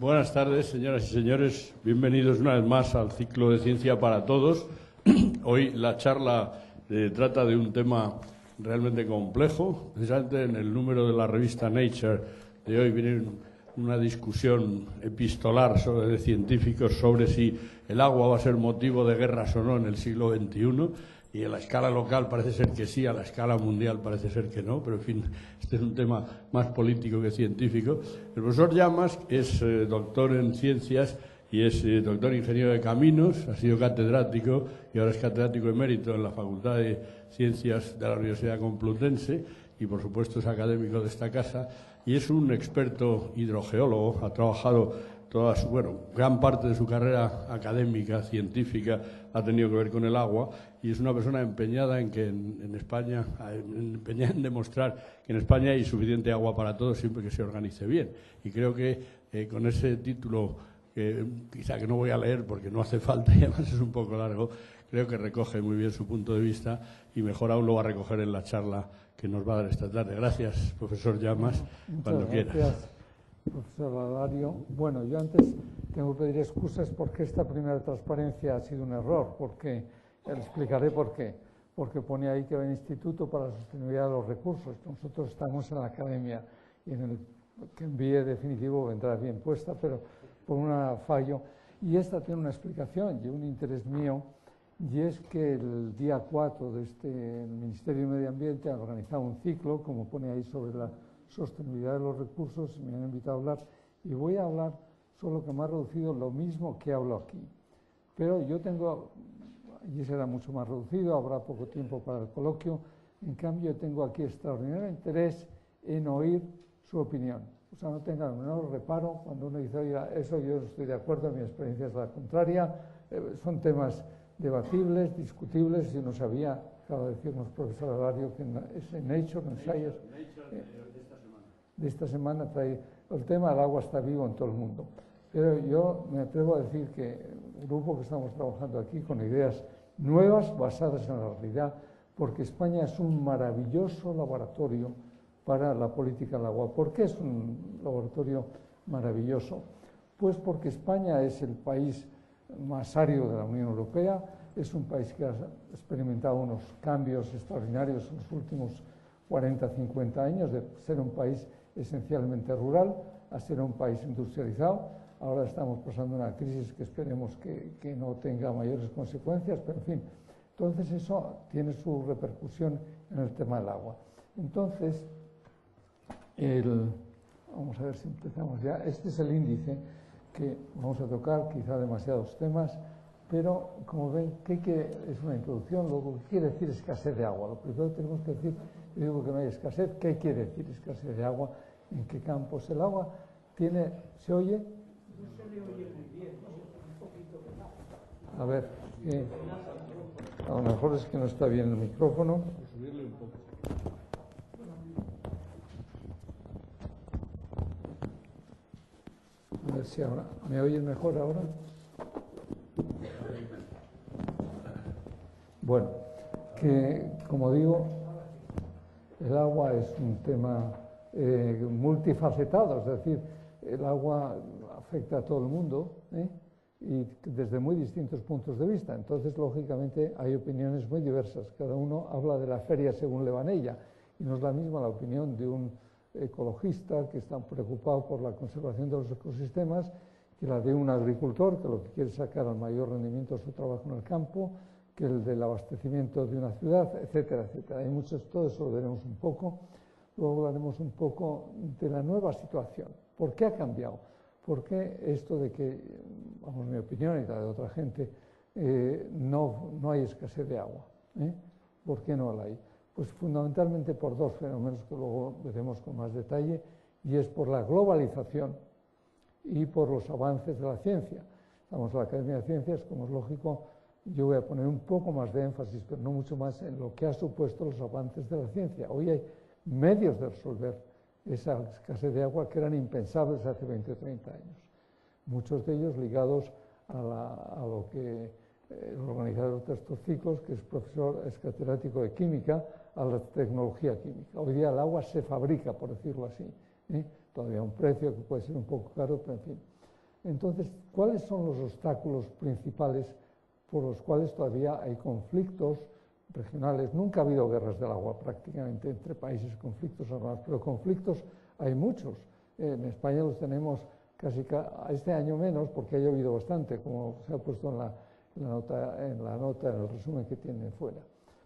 Buenas tardes, señoras y señores. Bienvenidos una vez más al ciclo de Ciencia para Todos. Hoy la charla trata de un tema realmente complejo. Precisamente en el número de la revista Nature de hoy viene una discusión epistolar de científicos sobre si el agua va a ser motivo de guerras o no en el siglo XXI. Y a la escala local parece ser que sí, a la escala mundial parece ser que no, pero en fin, este es un tema más político que científico. El profesor Llamas es doctor en ciencias y es doctor ingeniero de caminos, ha sido catedrático y ahora es catedrático emérito en la Facultad de Ciencias de la Universidad Complutense y por supuesto es académico de esta casa y es un experto hidrogeólogo, ha trabajado gran parte de su carrera académica, científica, ha tenido que ver con el agua y es una persona empeñada en que en España, empeñada en demostrar que en España hay suficiente agua para todos siempre que se organice bien. Y creo que con ese título, quizá que no voy a leer porque no hace falta y además es un poco largo, creo que recoge muy bien su punto de vista y mejor aún lo va a recoger en la charla que nos va a dar esta tarde. Gracias, profesor Llamas, cuando quieras. Profesor Alario. Bueno, yo antes tengo que pedir excusas porque esta primera transparencia ha sido un error, porque le explicaré por qué. Porque pone ahí que va el Instituto para la Sostenibilidad de los Recursos. Nosotros estamos en la academia y en el que envíe definitivo vendrá bien puesta, pero por un fallo. Y esta tiene una explicación y un interés mío, y es que el día 4 de el Ministerio de Medio Ambiente ha organizado un ciclo, como pone ahí, sobre la sostenibilidad de los recursos. Me han invitado a hablar y voy a hablar solo que me ha reducido lo mismo que hablo aquí, pero yo tengo, y será mucho más reducido, habrá poco tiempo para el coloquio. En cambio tengo aquí extraordinario interés en oír su opinión, o sea, no tengan el menor reparo cuando uno dice, oiga, eso yo no estoy de acuerdo, mi experiencia es la contraria. Son temas debatibles, discutibles. Si no sabía, acaba de decirnos profesor Alario que es en Nature, en Science, de esta semana trae el tema del agua está vivo en todo el mundo. Pero yo me atrevo a decir que el grupo que estamos trabajando aquí con ideas nuevas basadas en la realidad, porque España es un maravilloso laboratorio para la política del agua. ¿Por qué es un laboratorio maravilloso? Pues porque España es el país más árido de la Unión Europea, es un país que ha experimentado unos cambios extraordinarios en los últimos 40, 50 años, de ser un país esencialmente rural a ser un país industrializado. Ahora estamos pasando una crisis que esperemos que no tenga mayores consecuencias, pero en fin, entonces eso tiene su repercusión en el tema del agua. Entonces, vamos a ver si empezamos ya. Este es el índice que vamos a tocar, quizá demasiados temas, pero como ven, es una introducción. Luego, ¿qué quiere decir escasez de agua? Lo primero que tenemos que decir, yo digo que no hay escasez. ¿Qué quiere decir escasez de agua? ¿En qué campos el agua tiene? ¿Se oye? No se le oye muy bien, un poquito. A ver, a lo mejor es que no está bien el micrófono. Subirle un poco. A ver si ahora, ¿me oyen mejor ahora? Bueno, que como digo, el agua es un tema multifacetado, es decir, el agua afecta a todo el mundo y desde muy distintos puntos de vista. Entonces, lógicamente, hay opiniones muy diversas. Cada uno habla de la feria según le va en ella, y no es la misma la opinión de un ecologista que está preocupado por la conservación de los ecosistemas que la de un agricultor que lo que quiere es sacar al mayor rendimiento de su trabajo en el campo, que el del abastecimiento de una ciudad, etcétera, etcétera. Hay muchos, todo eso lo veremos un poco. Luego hablaremos un poco de la nueva situación. ¿Por qué ha cambiado? ¿Por qué esto de que, vamos, mi opinión y la de otra gente, no hay escasez de agua? ¿Por qué no la hay? Pues fundamentalmente por dos fenómenos que luego veremos con más detalle, y es por la globalización y por los avances de la ciencia. Estamos en la Academia de Ciencias, como es lógico. Yo voy a poner un poco más de énfasis, pero no mucho más, en lo que ha supuesto los avances de la ciencia. Hoy hay medios de resolver esa escasez de agua que eran impensables hace 20 o 30 años. Muchos de ellos ligados a lo que el organizador de estos ciclos, que es catedrático de química, a la tecnología química. Hoy día el agua se fabrica, por decirlo así, todavía a un precio que puede ser un poco caro, pero en fin. Entonces, ¿cuáles son los obstáculos principales por los cuales todavía hay conflictos regionales? Nunca ha habido guerras del agua prácticamente entre países, conflictos armados, pero conflictos hay muchos. En España los tenemos casi este año menos porque ha llovido bastante, como se ha puesto en la nota, en el resumen que tiene fuera.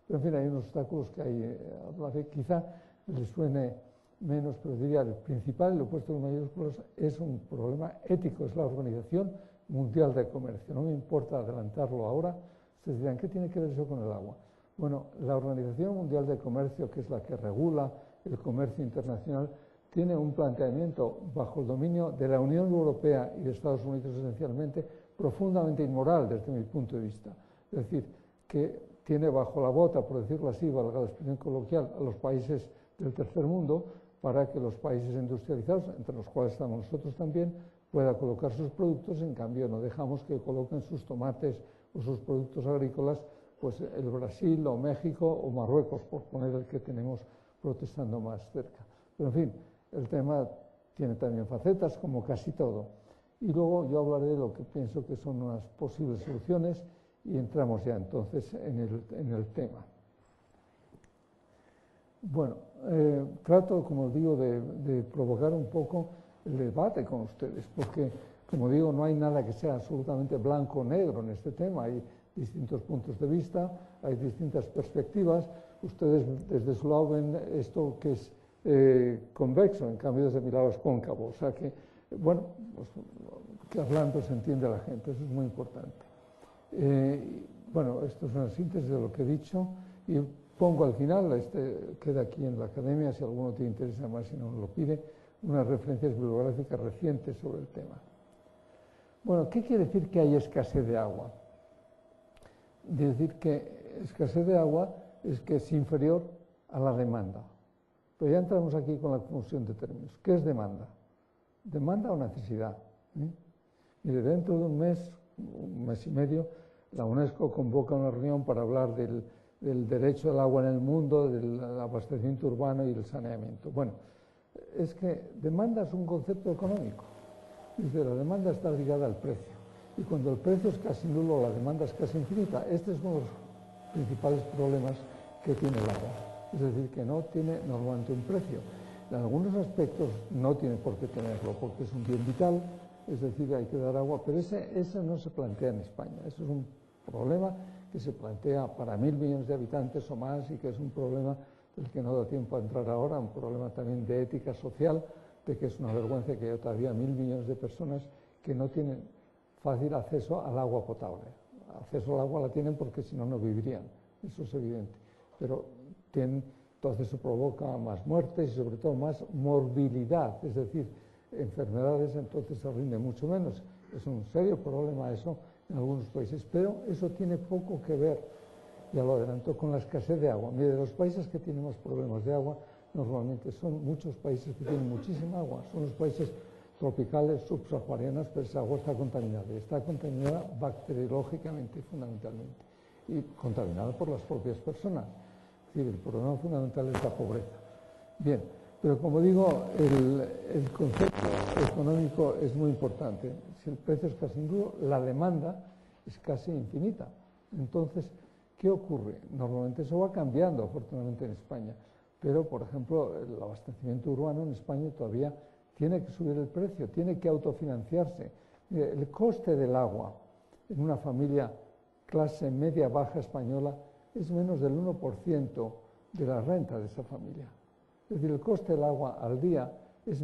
Pero en fin, hay unos obstáculos que hay, quizá les suene menos, pero diría el principal, lo he puesto en mayúsculas, es un problema ético, es la Organización Mundial de Comercio. No me importa adelantarlo ahora. Ustedes dirán, ¿qué tiene que ver eso con el agua? Bueno, la Organización Mundial de Comercio, que es la que regula el comercio internacional, tiene un planteamiento bajo el dominio de la Unión Europea y de Estados Unidos esencialmente profundamente inmoral desde mi punto de vista. Es decir, que tiene bajo la bota, por decirlo así, valga la expresión coloquial, a los países del tercer mundo para que los países industrializados, entre los cuales estamos nosotros también, puedan colocar sus productos. En cambio, no dejamos que coloquen sus tomates o sus productos agrícolas pues el Brasil o México o Marruecos, por poner el que tenemos protestando más cerca. Pero en fin, el tema tiene también facetas, como casi todo. Y luego yo hablaré de lo que pienso que son unas posibles soluciones y entramos ya entonces en el tema. Bueno, trato, como digo, de provocar un poco el debate con ustedes, porque, como digo, no hay nada que sea absolutamente blanco o negro en este tema. Hay distintos puntos de vista, hay distintas perspectivas. Ustedes desde su lado ven esto que es convexo, en cambio desde mi lado es cóncavo. O sea que, bueno, pues, que hablando se entiende la gente, eso es muy importante. Bueno, esto es una síntesis de lo que he dicho y pongo al final, queda aquí en la academia, si alguno tiene interés, además si no lo pide, unas referencias bibliográficas recientes sobre el tema. Bueno, ¿qué quiere decir que hay escasez de agua? Decir que escasez de agua es que es inferior a la demanda. Pero ya entramos aquí con la confusión de términos. ¿Qué es demanda? ¿Demanda o necesidad? Mire, dentro de un mes y medio, la UNESCO convoca una reunión para hablar del derecho al agua en el mundo, del abastecimiento urbano y el saneamiento. Bueno, es que demanda es un concepto económico. Dice, la demanda está ligada al precio. Y cuando el precio es casi nulo, la demanda es casi infinita. Este es uno de los principales problemas que tiene el agua. Es decir, que no tiene normalmente un precio. En algunos aspectos no tiene por qué tenerlo, porque es un bien vital, es decir, hay que dar agua, pero ese no se plantea en España. Eso es un problema que se plantea para 1.000 millones de habitantes o más y que es un problema del que no da tiempo a entrar ahora, un problema también de ética social, de que es una vergüenza que haya todavía 1.000 millones de personas que no tienen fácil acceso al agua potable. Acceso al agua la tienen porque si no, no vivirían, eso es evidente. Pero entonces eso provoca más muertes y sobre todo más morbilidad, es decir, enfermedades, entonces se rinde mucho menos. Es un serio problema eso en algunos países, pero eso tiene poco que ver, ya lo adelanto, con la escasez de agua. Mire, los países que tienen más problemas de agua normalmente son muchos países que tienen muchísima agua, son los países tropicales, subsaharianos, pero esa agua está contaminada bacteriológicamente fundamentalmente y contaminada por las propias personas. Es decir, el problema fundamental es la pobreza. Bien, pero como digo, el concepto económico es muy importante. Si el precio es casi nulo, la demanda es casi infinita. Entonces, ¿qué ocurre? Normalmente eso va cambiando, afortunadamente, en España. Pero, por ejemplo, el abastecimiento urbano en España todavía tiene que subir el precio, tiene que autofinanciarse. Mire, el coste del agua en una familia clase media-baja española es menos del 1% de la renta de esa familia. Es decir, el coste del agua al día es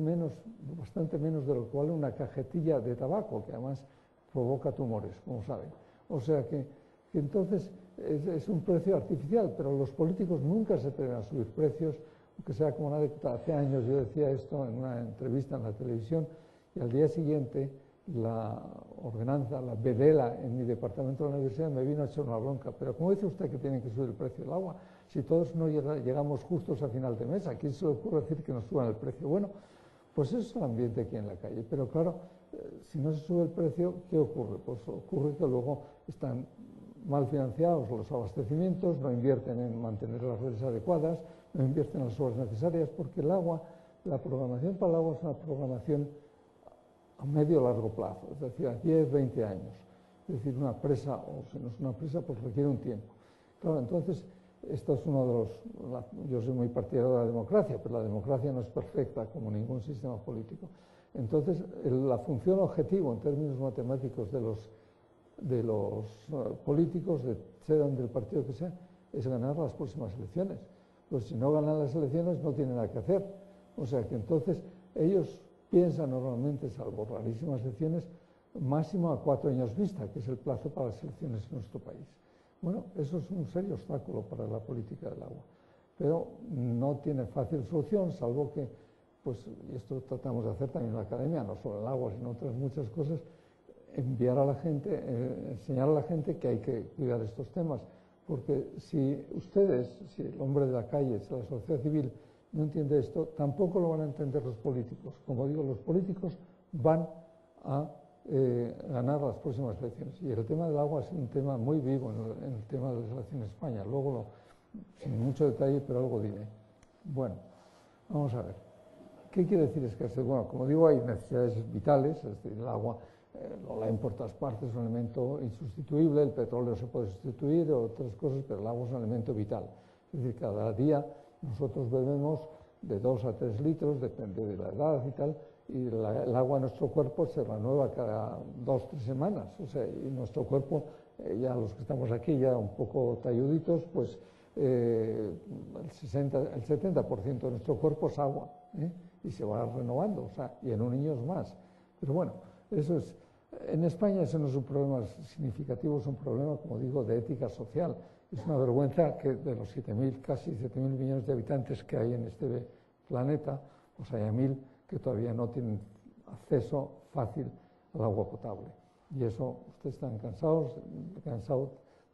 bastante menos de lo que vale una cajetilla de tabaco, que además provoca tumores, como saben. O sea que entonces es un precio artificial, pero los políticos nunca se atreven a subir precios, aunque sea como una anécdota. Hace años yo decía esto en una entrevista en la televisión y al día siguiente la ordenanza, la vedela en mi departamento de la universidad me vino a echar una bronca. Pero ¿cómo dice usted que tiene que subir el precio del agua? Si todos no llegamos justos a final de mes, ¿a quién se le ocurre decir que nos suban el precio? Bueno, pues eso es el ambiente aquí en la calle. Pero claro, si no se sube el precio, ¿qué ocurre? Pues ocurre que luego están mal financiados los abastecimientos, no invierten en mantener las redes adecuadas, no invierten en las obras necesarias, porque el agua, la programación para el agua es una programación a medio o largo plazo, es decir, a 10, 20 años. Es decir, una presa, o si no es una presa, pues requiere un tiempo. Claro, entonces, esto es uno de los... yo soy muy partidario de la democracia, pero la democracia no es perfecta como ningún sistema político. Entonces, la función objetivo en términos matemáticos de los políticos, sean del partido que sea, es ganar las próximas elecciones. Pues si no ganan las elecciones no tienen nada que hacer. O sea que entonces ellos piensan normalmente, salvo rarísimas excepciones, máximo a 4 años vista, que es el plazo para las elecciones en nuestro país. Bueno, eso es un serio obstáculo para la política del agua, pero no tiene fácil solución, salvo que, pues, y esto tratamos de hacer también en la academia, no solo el agua, sino otras muchas cosas, enviar a la gente, enseñar a la gente que hay que cuidar estos temas, porque si ustedes, si el hombre de la calle, si la sociedad civil no entiende esto, tampoco lo van a entender los políticos. Como digo, los políticos van a ganar las próximas elecciones. Y el tema del agua es un tema muy vivo en el tema de las elecciones en España. Luego, sin mucho detalle, pero algo diré. Bueno, vamos a ver. ¿Qué quiere decir escasez? Bueno, como digo, hay necesidades vitales, es decir, el agua lo hay por todas partes, es un elemento insustituible, el petróleo se puede sustituir, otras cosas, pero el agua es un elemento vital. Es decir, cada día nosotros bebemos de 2 a 3 litros, depende de la edad y tal, y el agua en nuestro cuerpo se renueva cada 2 o 3 semanas. O sea, y nuestro cuerpo, ya los que estamos aquí, ya un poco talluditos, pues el 70% de nuestro cuerpo es agua, y se va renovando, o sea, y en un niño es más. Pero bueno, eso es. En España eso no es un problema significativo, es un problema, como digo, de ética social. Es una vergüenza que de los casi 7.000 millones de habitantes que hay en este planeta, pues haya 1.000 que todavía no tienen acceso fácil al agua potable. Y eso, ustedes están cansados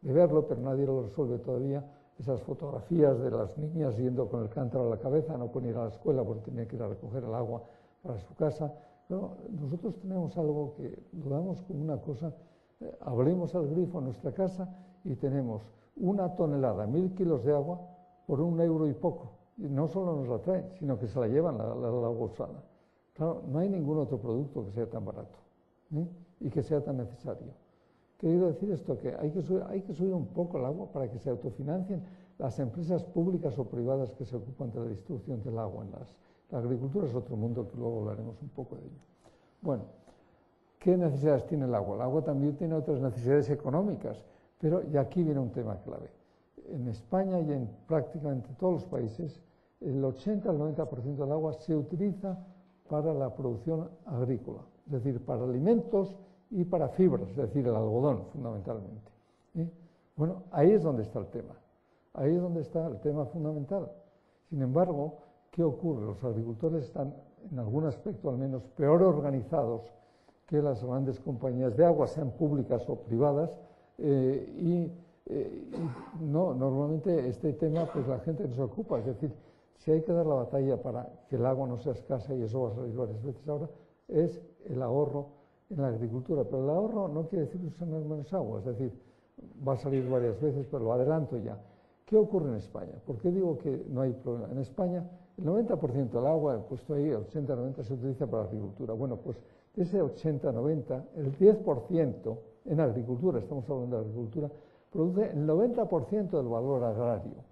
de verlo, pero nadie lo resuelve todavía. Esas fotografías de las niñas yendo con el cántaro a la cabeza, no pueden ir a la escuela porque tienen que ir a recoger el agua para su casa. Pero nosotros tenemos algo que lo damos como una cosa, abrimos el grifo en nuestra casa y tenemos 1 tonelada, 1.000 kilos de agua por 1 euro y poco. Y no solo nos la traen, sino que se la llevan la agua usada. Claro, no hay ningún otro producto que sea tan barato y que sea tan necesario. ¿Qué quiero decir esto? Que hay que subir un poco el agua para que se autofinancien las empresas públicas o privadas que se ocupan de la distribución del agua en la agricultura es otro mundo que luego hablaremos un poco de ello. Bueno, ¿qué necesidades tiene el agua? El agua también tiene otras necesidades económicas, pero y aquí viene un tema clave. En España y en prácticamente todos los países, el 80 al 90% del agua se utiliza para la producción agrícola, es decir, para alimentos y para fibras, es decir, el algodón fundamentalmente. Bueno, ahí es donde está el tema, ahí es donde está el tema fundamental. Sin embargo, ¿qué ocurre? Los agricultores están, en algún aspecto al menos, peor organizados que las grandes compañías de agua, sean públicas o privadas, normalmente este tema pues la gente no se ocupa, es decir, si hay que dar la batalla para que el agua no sea escasa, y eso va a salir varias veces ahora, es el ahorro en la agricultura. Pero el ahorro no quiere decir usar menos agua, es decir, va a salir varias veces, pero lo adelanto ya. ¿Qué ocurre en España? ¿Por qué digo que no hay problema? En España, el 90% del agua, puesto ahí, el 80-90% se utiliza para la agricultura. Bueno, pues de ese 80-90%, el 10% en agricultura, estamos hablando de agricultura, produce el 90% del valor agrario.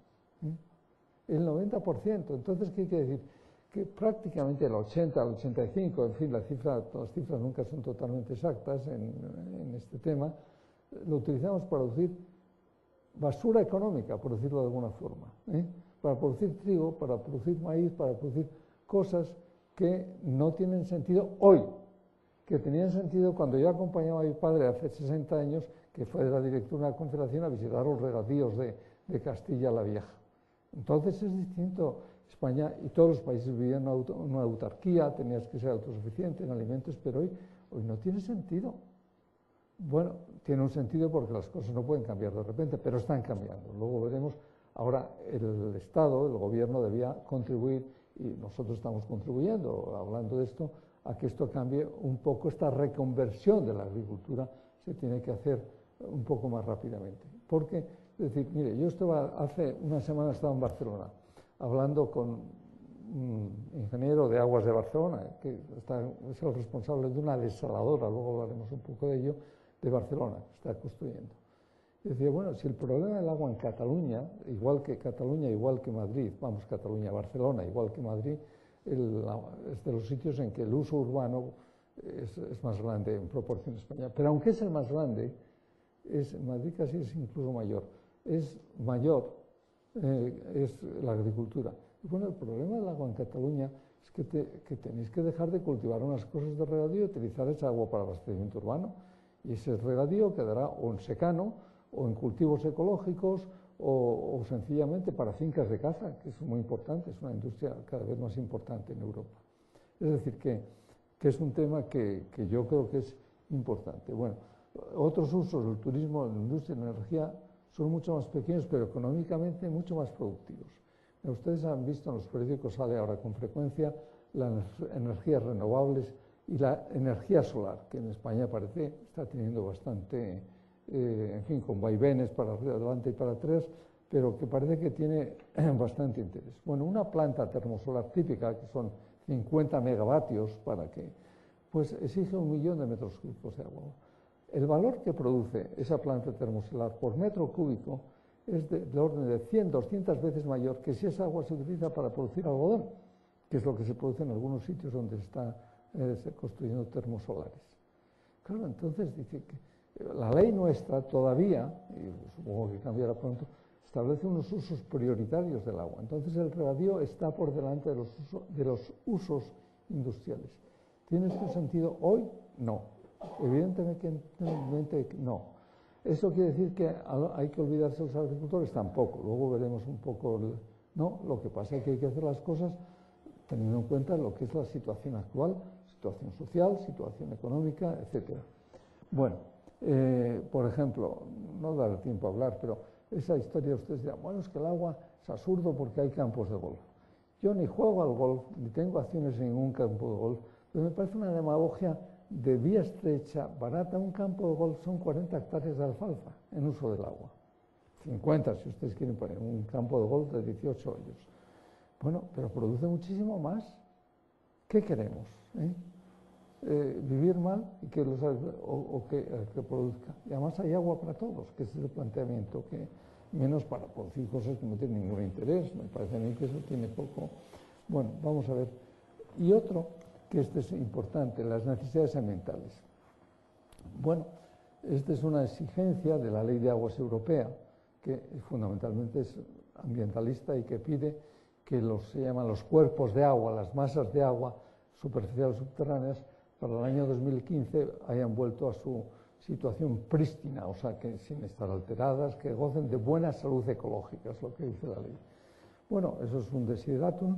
El 90%. Entonces, ¿qué quiere decir? Que prácticamente el 80, el 85, en fin, las cifras nunca son totalmente exactas en este tema, lo utilizamos para producir basura económica, por decirlo de alguna forma, para producir trigo, para producir maíz, para producir cosas que no tienen sentido hoy, que tenían sentido cuando yo acompañaba a mi padre hace 60 años, que fue de la directora de una confederación, a visitar los regadíos de Castilla la Vieja. Entonces es distinto. España y todos los países vivían una autarquía, tenías que ser autosuficiente en alimentos, pero hoy no tiene sentido. Bueno, tiene un sentido porque las cosas no pueden cambiar de repente, pero están cambiando. Luego veremos. Ahora el Estado, el gobierno debía contribuir, y nosotros estamos contribuyendo, hablando de esto, a que esto cambie un poco. Esta reconversión de la agricultura se tiene que hacer un poco más rápidamente. Porque, es decir, mire, yo hace una semana estaba en Barcelona hablando con un ingeniero de aguas de Barcelona, que es el responsable de una desaladora, luego hablaremos un poco de ello, de Barcelona, que está construyendo. Y decía, bueno, si el problema del agua en Cataluña, igual que Madrid, vamos, Cataluña, Barcelona, igual que Madrid, es de los sitios en que el uso urbano es más grande en proporción a España. Pero aunque es el más grande, Madrid casi es incluso mayor. Es la agricultura. Y bueno, el problema del agua en Cataluña es que tenéis que dejar de cultivar unas cosas de regadío y utilizar esa agua para abastecimiento urbano. Y ese regadío quedará o en secano, o en cultivos ecológicos, o sencillamente para fincas de caza, que es muy importante, es una industria cada vez más importante en Europa. Es decir, que es un tema que yo creo que es importante. Bueno, otros usos del turismo, de la industria de la energía, son mucho más pequeños, pero económicamente mucho más productivos. Ustedes han visto en los periódicos, sale ahora con frecuencia, las energías renovables y la energía solar, que en España parece está teniendo bastante, en fin, con vaivenes para adelante y para atrás, pero que parece que tiene bastante interés. Bueno, una planta termosolar típica, que son 50 megavatios, pues exige 1 millón de metros cúbicos de agua. El valor que produce esa planta termosolar por metro cúbico es de orden de 100, 200 veces mayor que si esa agua se utiliza para producir algodón, que es lo que se produce en algunos sitios donde se está construyendo termosolares. Claro, entonces dice que la ley nuestra todavía, y supongo que cambiará pronto, establece unos usos prioritarios del agua. Entonces el regadío está por delante de los usos industriales. ¿Tiene este sentido hoy? No. Evidentemente no. ¿Eso quiere decir que hay que olvidarse de los agricultores? Tampoco. Luego veremos un poco. No, lo que pasa es que hay que hacer las cosas teniendo en cuenta lo que es la situación actual, situación social, situación económica, etc. Bueno, por ejemplo, no dará tiempo a hablar, pero esa historia ustedes dirán, bueno, es que el agua es absurdo porque hay campos de golf. Yo ni juego al golf, ni tengo acciones en ningún campo de golf, pero me parece una demagogia de vía estrecha, barata. Un campo de golf son 40 hectáreas de alfalfa en uso del agua. 50, si ustedes quieren poner un campo de golf de 18 hoyos. Bueno, pero produce muchísimo más. ¿Qué queremos? ¿Vivir mal y que que produzca? Y además hay agua para todos, que ese es el planteamiento, que menos para producir cosas que no tienen ningún interés. Me parece a mí que eso tiene poco. Bueno, vamos a ver. Y otro, que este es importante, las necesidades ambientales. Bueno, esta es una exigencia de la Ley de Aguas Europea, que fundamentalmente es ambientalista y que pide que se llaman los cuerpos de agua, las masas de agua superficiales subterráneas, para el año 2015 hayan vuelto a su situación prístina, o sea, que sin estar alteradas, que gocen de buena salud ecológica, es lo que dice la ley. Bueno, eso es un desideratum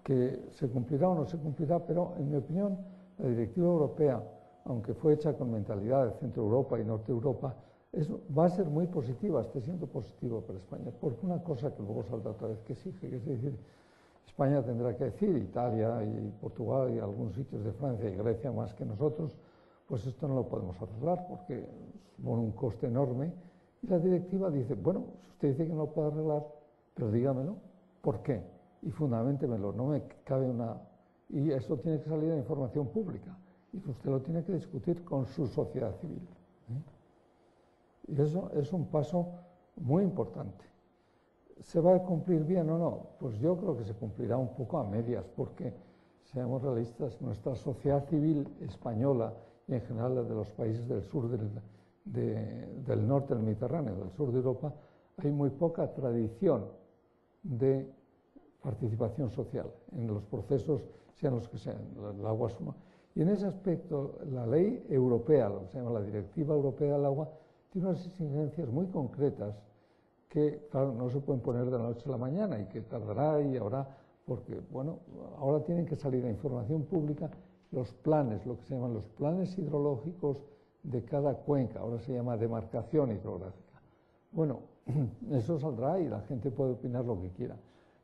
que se cumplirá o no se cumplirá, pero en mi opinión la directiva europea, aunque fue hecha con mentalidad de Centro Europa y Norte Europa, va a ser muy positiva, está siendo positivo para España, porque una cosa que luego salta otra vez que exige, que es decir, España tendrá que decir, Italia y Portugal y algunos sitios de Francia y Grecia más que nosotros, pues esto no lo podemos arreglar porque supone un coste enorme. Y la directiva dice, bueno, si usted dice que no lo puede arreglar, pero dígamelo, ¿por qué? Y fundamentémelo, no me cabe una... Y eso tiene que salir a información pública y usted lo tiene que discutir con su sociedad civil. Y eso es un paso muy importante. ¿Se va a cumplir bien o no? Pues yo creo que se cumplirá un poco a medias, porque, seamos realistas, nuestra sociedad civil española y en general la de los países del sur del norte del Mediterráneo, del sur de Europa, hay muy poca tradición de participación social en los procesos, sean los que sean, el agua es uno. Y en ese aspecto, la ley europea, lo que se llama la Directiva Europea del Agua, tiene unas exigencias muy concretas que, claro, no se pueden poner de la noche a la mañana y que tardará y habrá, porque, bueno, ahora tienen que salir a información pública los planes, lo que se llaman los planes hidrológicos de cada cuenca, ahora se llama demarcación hidrográfica. Bueno, eso saldrá y la gente puede opinar lo que quiera.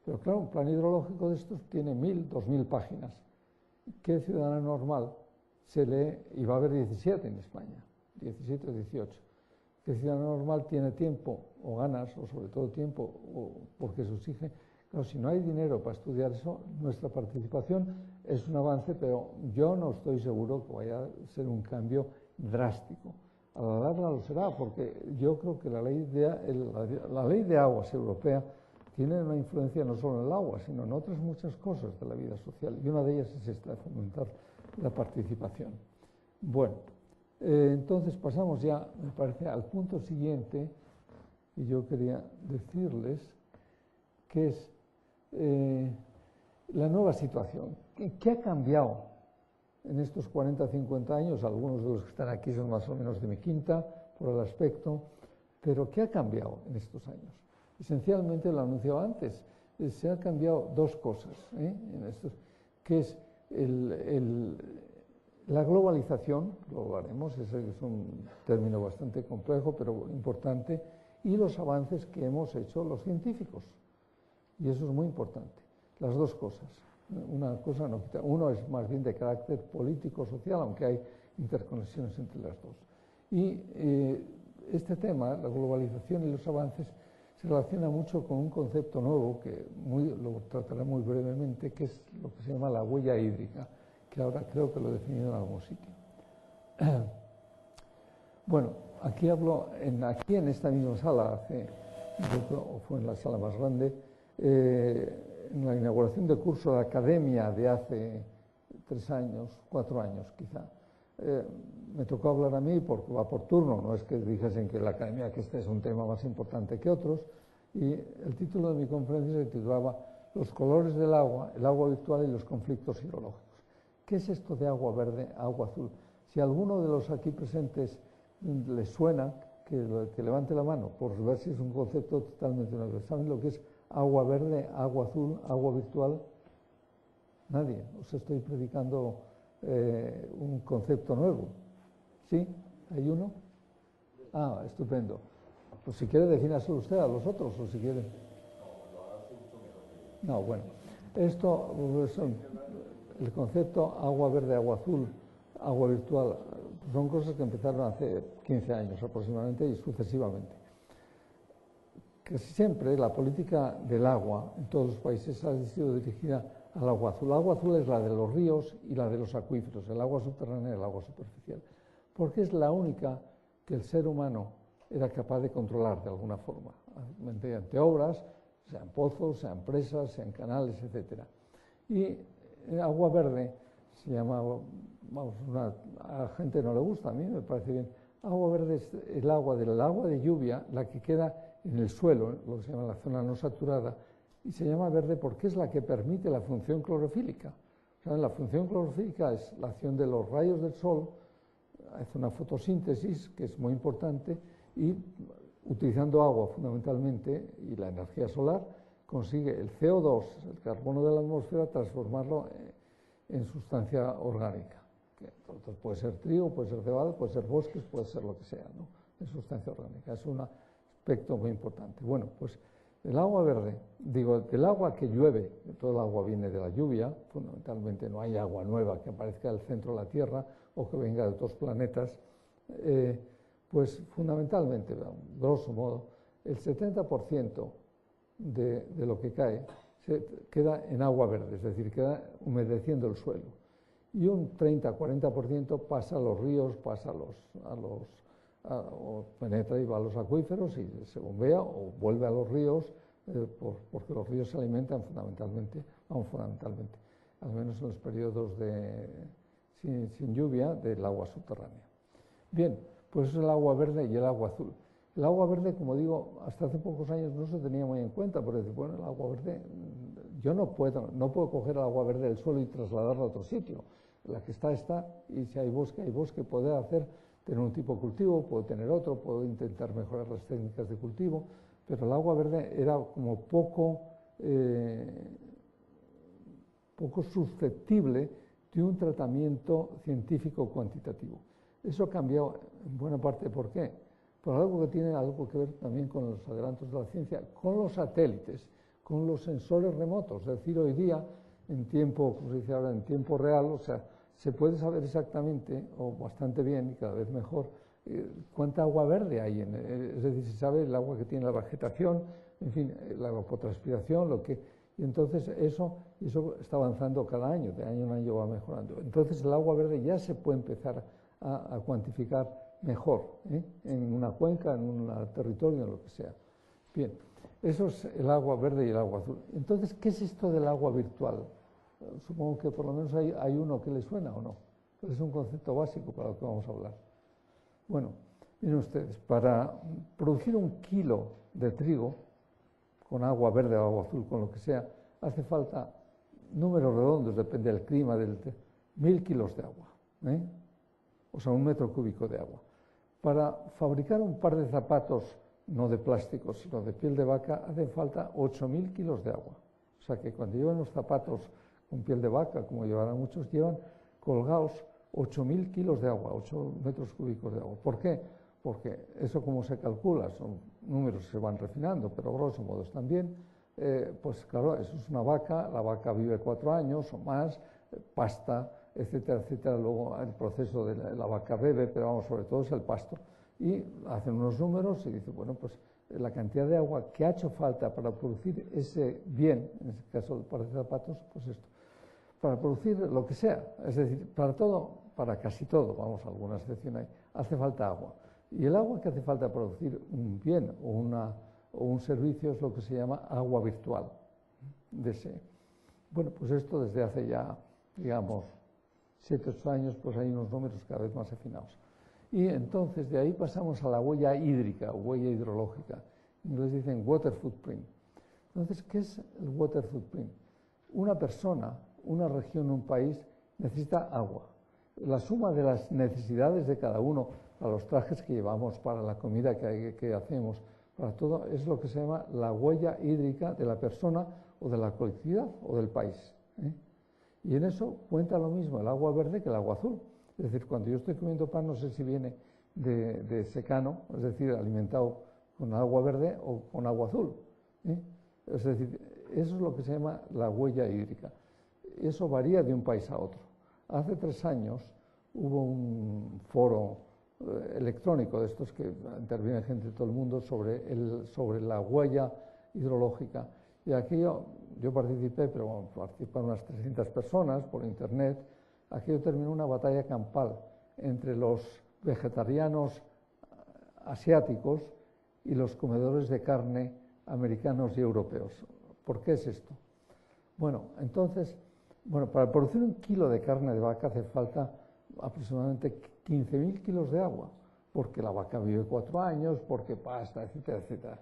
Pero claro, un plan hidrológico de estos tiene 1000, 2000 páginas. ¿Qué ciudadano normal se lee? Y va a haber 17 en España, 17 o 18. ¿Qué ciudadano normal tiene tiempo o ganas, o sobre todo tiempo, o porque se exige Claro, si no hay dinero para estudiar eso, nuestra participación es un avance, pero yo no estoy seguro que vaya a ser un cambio drástico. A la larga lo será, porque yo creo que la ley de aguas europea tiene una influencia no solo en el agua, sino en otras muchas cosas de la vida social, y una de ellas es esta, fomentar la participación. Bueno, entonces pasamos ya, me parece, al punto siguiente, y yo quería decirles que es la nueva situación. ¿Qué ha cambiado en estos 40 o 50 años? Algunos de los que están aquí son más o menos de mi quinta, por el aspecto, pero ¿qué ha cambiado en estos años? Esencialmente, lo anunciaba antes, se han cambiado dos cosas, en estos, que es la globalización, lo hablaremos, es un término bastante complejo, pero importante, y los avances que hemos hecho los científicos. Y eso es muy importante, las dos cosas. Una cosa no quita. Uno es más bien de carácter político-social, aunque hay interconexiones entre las dos. Y este tema, la globalización y los avances, se relaciona mucho con un concepto nuevo, que lo trataré muy brevemente, que es lo que se llama la huella hídrica, que ahora creo que lo he definido en algún sitio. Bueno, aquí hablo, aquí en esta misma sala, yo creo, o fue en la sala más grande, en la inauguración del curso de academia de hace 3 años, 4 años quizá, me tocó hablar a mí porque va por turno, no es que dijesen que la academia, que este es un tema más importante que otros, y el título de mi conferencia se titulaba Los colores del agua, el agua virtual y los conflictos hidrológicos. ¿Qué es esto de agua verde, agua azul? Si a alguno de los aquí presentes les suena, que levante la mano, por ver si es un concepto totalmente nuevo. ¿Saben lo que es agua verde, agua azul, agua virtual? Nadie. Os estoy predicando un concepto nuevo. ¿Sí? ¿Hay uno? Ah, estupendo. Pues si quiere, defínaselo usted a los otros, o si quiere. No, bueno. Esto son el concepto agua verde, agua azul, agua virtual. Son cosas que empezaron hace 15 años aproximadamente y sucesivamente. Casi siempre la política del agua en todos los países ha sido dirigida al agua azul. El agua azul es la de los ríos y la de los acuíferos, el agua subterránea y el agua superficial, porque es la única que el ser humano era capaz de controlar de alguna forma, mediante obras, sean pozos, sean presas, sean canales, etc. Y el agua verde se llama, vamos, a la gente no le gusta, a mí me parece bien. Agua verde es el agua de lluvia, la que queda en el suelo, lo que se llama la zona no saturada, y se llama verde porque es la que permite la función clorofílica. ¿Saben? La función clorofílica es la acción de los rayos del sol, hace una fotosíntesis que es muy importante, y utilizando agua fundamentalmente y la energía solar, consigue el CO2, el carbono de la atmósfera, transformarlo en sustancia orgánica. Entonces puede ser trigo, puede ser cebada, puede ser bosques, puede ser lo que sea, ¿no? En sustancia orgánica. Es un aspecto muy importante. Bueno, pues el agua verde, digo, del agua que llueve, todo el agua viene de la lluvia, fundamentalmente no hay agua nueva que aparezca del centro de la Tierra o que venga de otros planetas, pues fundamentalmente, grosso modo, el 70% de lo que cae se queda en agua verde, es decir, queda humedeciendo el suelo. Y un 30-40% pasa a los ríos, pasa o penetra y va a los acuíferos y se bombea o vuelve a los ríos, porque los ríos se alimentan fundamentalmente, al menos en los periodos sin lluvia, del agua subterránea. Bien, pues eso es el agua verde y el agua azul. El agua verde, como digo, hasta hace pocos años no se tenía muy en cuenta, porque bueno, el agua verde, yo no puedo coger el agua verde del suelo y trasladarla a otro sitio. La que está, y si hay bosque, puede tener un tipo de cultivo, puedo tener otro, puedo intentar mejorar las técnicas de cultivo, pero el agua verde era como poco susceptible de un tratamiento científico cuantitativo. Eso ha cambiado en buena parte. ¿Por qué? Por algo que tiene algo que ver también con los adelantos de la ciencia, con los satélites, con los sensores remotos. Es decir, hoy día, en tiempo, como se dice ahora, en tiempo real, o sea, se puede saber exactamente, o bastante bien y cada vez mejor, cuánta agua verde hay. Es decir, se sabe el agua que tiene la vegetación, en fin, la evapotranspiración, Y entonces eso está avanzando cada año, de año en año va mejorando. Entonces el agua verde ya se puede empezar a cuantificar mejor, en una cuenca, en un territorio, en lo que sea. Bien, eso es el agua verde y el agua azul. Entonces, ¿qué es esto del agua virtual? Supongo que por lo menos hay uno que le suena o no. Es un concepto básico para lo que vamos a hablar. Bueno, miren ustedes, para producir 1 kilo de trigo, con agua verde o agua azul, con lo que sea, hace falta números redondos, depende del clima, 1000 kilos de agua, o sea, 1 metro cúbico de agua. Para fabricar un par de zapatos, no de plástico, sino de piel de vaca, hace falta 8000 kilos de agua. O sea que cuando llevan los zapatos con piel de vaca, como llevarán muchos, llevan colgados 8000 kilos de agua, 8 metros cúbicos de agua. ¿Por qué? Porque eso, como se calcula, son números que se van refinando, pero grosso modo también, pues claro, eso es una vaca, la vaca vive 4 años o más, pasta, etcétera, etcétera. Luego el proceso de la vaca bebe, pero vamos, sobre todo es el pasto. Y hacen unos números y dicen, bueno, pues la cantidad de agua que ha hecho falta para producir ese bien, en este caso para zapatos, pues esto, para producir lo que sea, es decir, para todo, para casi todo, vamos, alguna excepción hay, hace falta agua. Y el agua que hace falta para producir un bien o un servicio es lo que se llama agua virtual. Bueno, pues esto desde hace ya, digamos, 7 o 8 años, pues hay unos números cada vez más afinados. Y entonces de ahí pasamos a la huella hídrica, huella hidrológica. En inglés dicen water footprint. Entonces, ¿qué es el water footprint? Una persona, una región, un país necesita agua. La suma de las necesidades de cada uno, para los trajes que llevamos, para la comida que hacemos, para todo, es lo que se llama la huella hídrica de la persona o de la colectividad o del país. Y en eso cuenta lo mismo el agua verde que el agua azul. Es decir, cuando yo estoy comiendo pan, no sé si viene de secano, es decir, alimentado con agua verde o con agua azul. Es decir, eso es lo que se llama la huella hídrica. Eso varía de un país a otro. Hace 3 años hubo un foro electrónico de estos que interviene gente de todo el mundo sobre la huella hidrológica. Y aquí yo participé, pero bueno, participaron unas 300 personas por internet. Aquello terminó una batalla campal entre los vegetarianos asiáticos y los comedores de carne americanos y europeos. ¿Por qué es esto? Bueno, entonces, para producir 1 kilo de carne de vaca hace falta aproximadamente 15.000 kilos de agua, porque la vaca vive 4 años, porque pasta, etcétera, etcétera.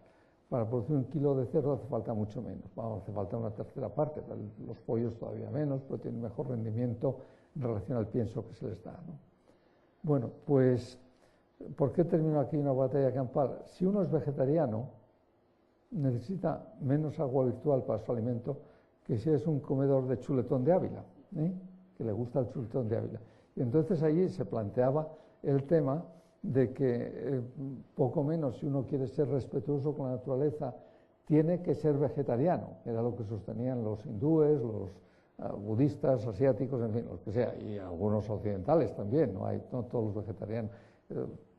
Para producir 1 kilo de cerdo hace falta mucho menos, hace falta una tercera parte, los pollos todavía menos, pero tienen mejor rendimiento en relación al pienso que se les da, ¿no? Bueno, pues, ¿por qué terminó aquí una batalla campal? Si uno es vegetariano, necesita menos agua virtual para su alimento que si es un comedor de chuletón de Ávila, que le gusta el chuletón de Ávila. Y entonces allí se planteaba el tema de que poco menos, si uno quiere ser respetuoso con la naturaleza, tiene que ser vegetariano, que era lo que sostenían los hindúes, los budistas, asiáticos, en fin, los que sea, y algunos occidentales también, no todos los vegetarianos.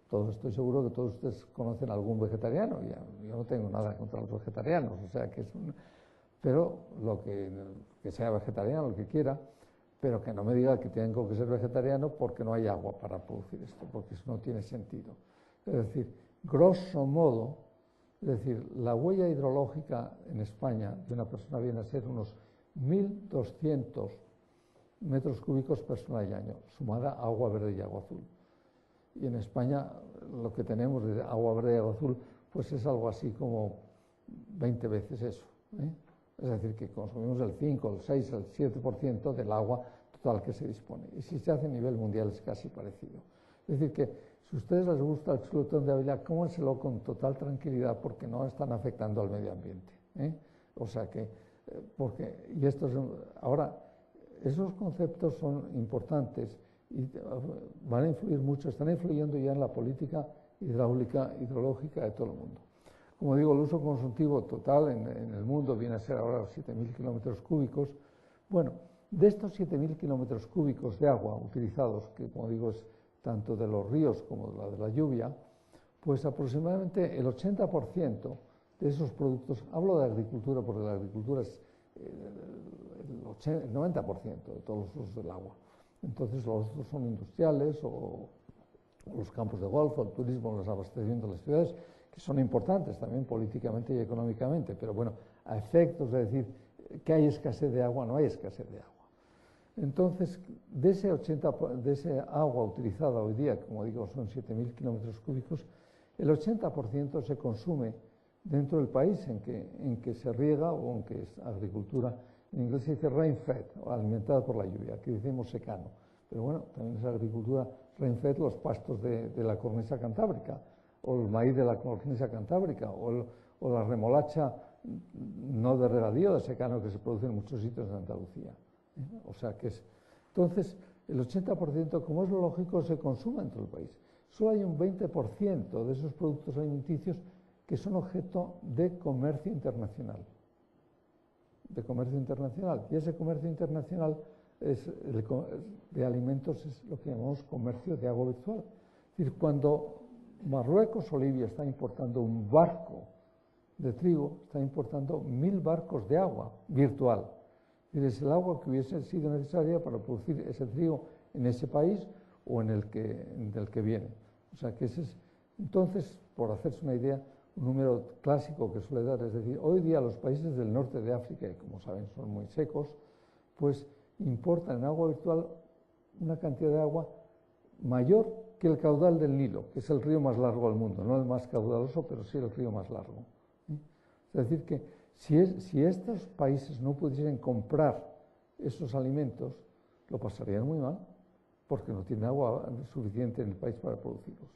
Todos, estoy seguro que todos ustedes conocen a algún vegetariano, yo no tengo nada contra los vegetarianos, o sea que pero lo que sea vegetariano, lo que quiera, pero que no me diga que tengo que ser vegetariano porque no hay agua para producir esto, porque eso no tiene sentido. Es decir, grosso modo, es decir, la huella hidrológica en España de una persona viene a ser unos 1.200 metros cúbicos persona y año, sumada a agua verde y agua azul. Y en España lo que tenemos de agua verde y agua azul, pues es algo así como 20 veces eso. Es decir, que consumimos el 5, el 6, el 7% del agua total que se dispone. Y si se hace a nivel mundial es casi parecido. Es decir, que si a ustedes les gusta el chuletón de Ávila, cómanselo con total tranquilidad porque no están afectando al medio ambiente. O sea que, ahora, esos conceptos son importantes y van a influir mucho, están influyendo ya en la política hidrológica de todo el mundo. Como digo, el uso consultivo total en el mundo viene a ser ahora 7.000 kilómetros cúbicos. Bueno, de estos 7.000 kilómetros cúbicos de agua utilizados, que como digo es tanto de los ríos como de la lluvia, pues aproximadamente el 80% de esos productos, hablo de agricultura porque la agricultura es el 90% de todos los usos del agua. Entonces los otros son industriales o los campos de golf, o el turismo, los abastecimientos de las ciudades, que son importantes también políticamente y económicamente, pero bueno, a efectos de decir que hay escasez de agua, no hay escasez de agua. Entonces, de ese agua utilizada hoy día, como digo, son 7.000 kilómetros cúbicos, el 80% se consume dentro del país en que se riega o en que es agricultura. En inglés se dice rain-fed, o alimentada por la lluvia, aquí decimos secano. Pero bueno, también es agricultura rain-fed, los pastos de la cornisa cantábrica, o el maíz de la cornisa cantábrica, o la remolacha no de regadío, de secano, que se produce en muchos sitios de Andalucía. O sea que es... Entonces, el 80%, como es lo lógico, se consume dentro del país. Solo hay un 20% de esos productos alimenticios que son objeto de comercio internacional. Y ese comercio internacional de alimentos es lo que llamamos comercio de agua virtual. Es decir, cuando Marruecos o Libia está importando un barco de trigo, está importando 1.000 barcos de agua virtual. Es el agua que hubiese sido necesaria para producir ese trigo en ese país o en el que viene. O sea que ese es, entonces, por hacerse una idea, un número clásico que suele dar, es decir, hoy día los países del norte de África, que como saben son muy secos, pues importan en agua virtual una cantidad de agua mayor que el caudal del Nilo, que es el río más largo del mundo, no el más caudaloso, pero sí el río más largo. Es decir, que si estos países no pudiesen comprar esos alimentos, lo pasarían muy mal, porque no tienen agua suficiente en el país para producirlos.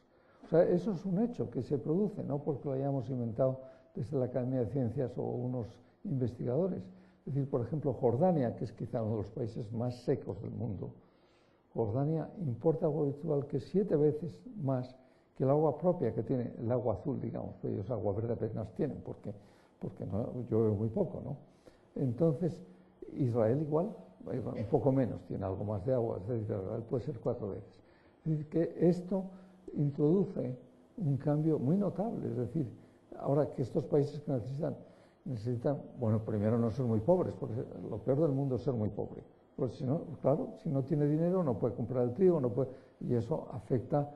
O sea, eso es un hecho que se produce, no porque lo hayamos inventado desde la Academia de Ciencias o unos investigadores. Es decir, por ejemplo, Jordania, que es quizá uno de los países más secos del mundo, Jordania importa agua virtual que es 7 veces más que el agua propia que tiene, el agua azul, digamos, que ellos agua verde apenas tienen, porque no, llueve muy poco, ¿no? Entonces, Israel igual, un poco menos, tiene algo más de agua, es decir, Israel puede ser 4 veces. Es decir, que esto introduce un cambio muy notable, es decir, ahora que estos países que necesitan, bueno, primero no ser muy pobres, porque lo peor del mundo es ser muy pobre, pues si no, claro, si no tiene dinero no puede comprar el trigo, y eso afecta,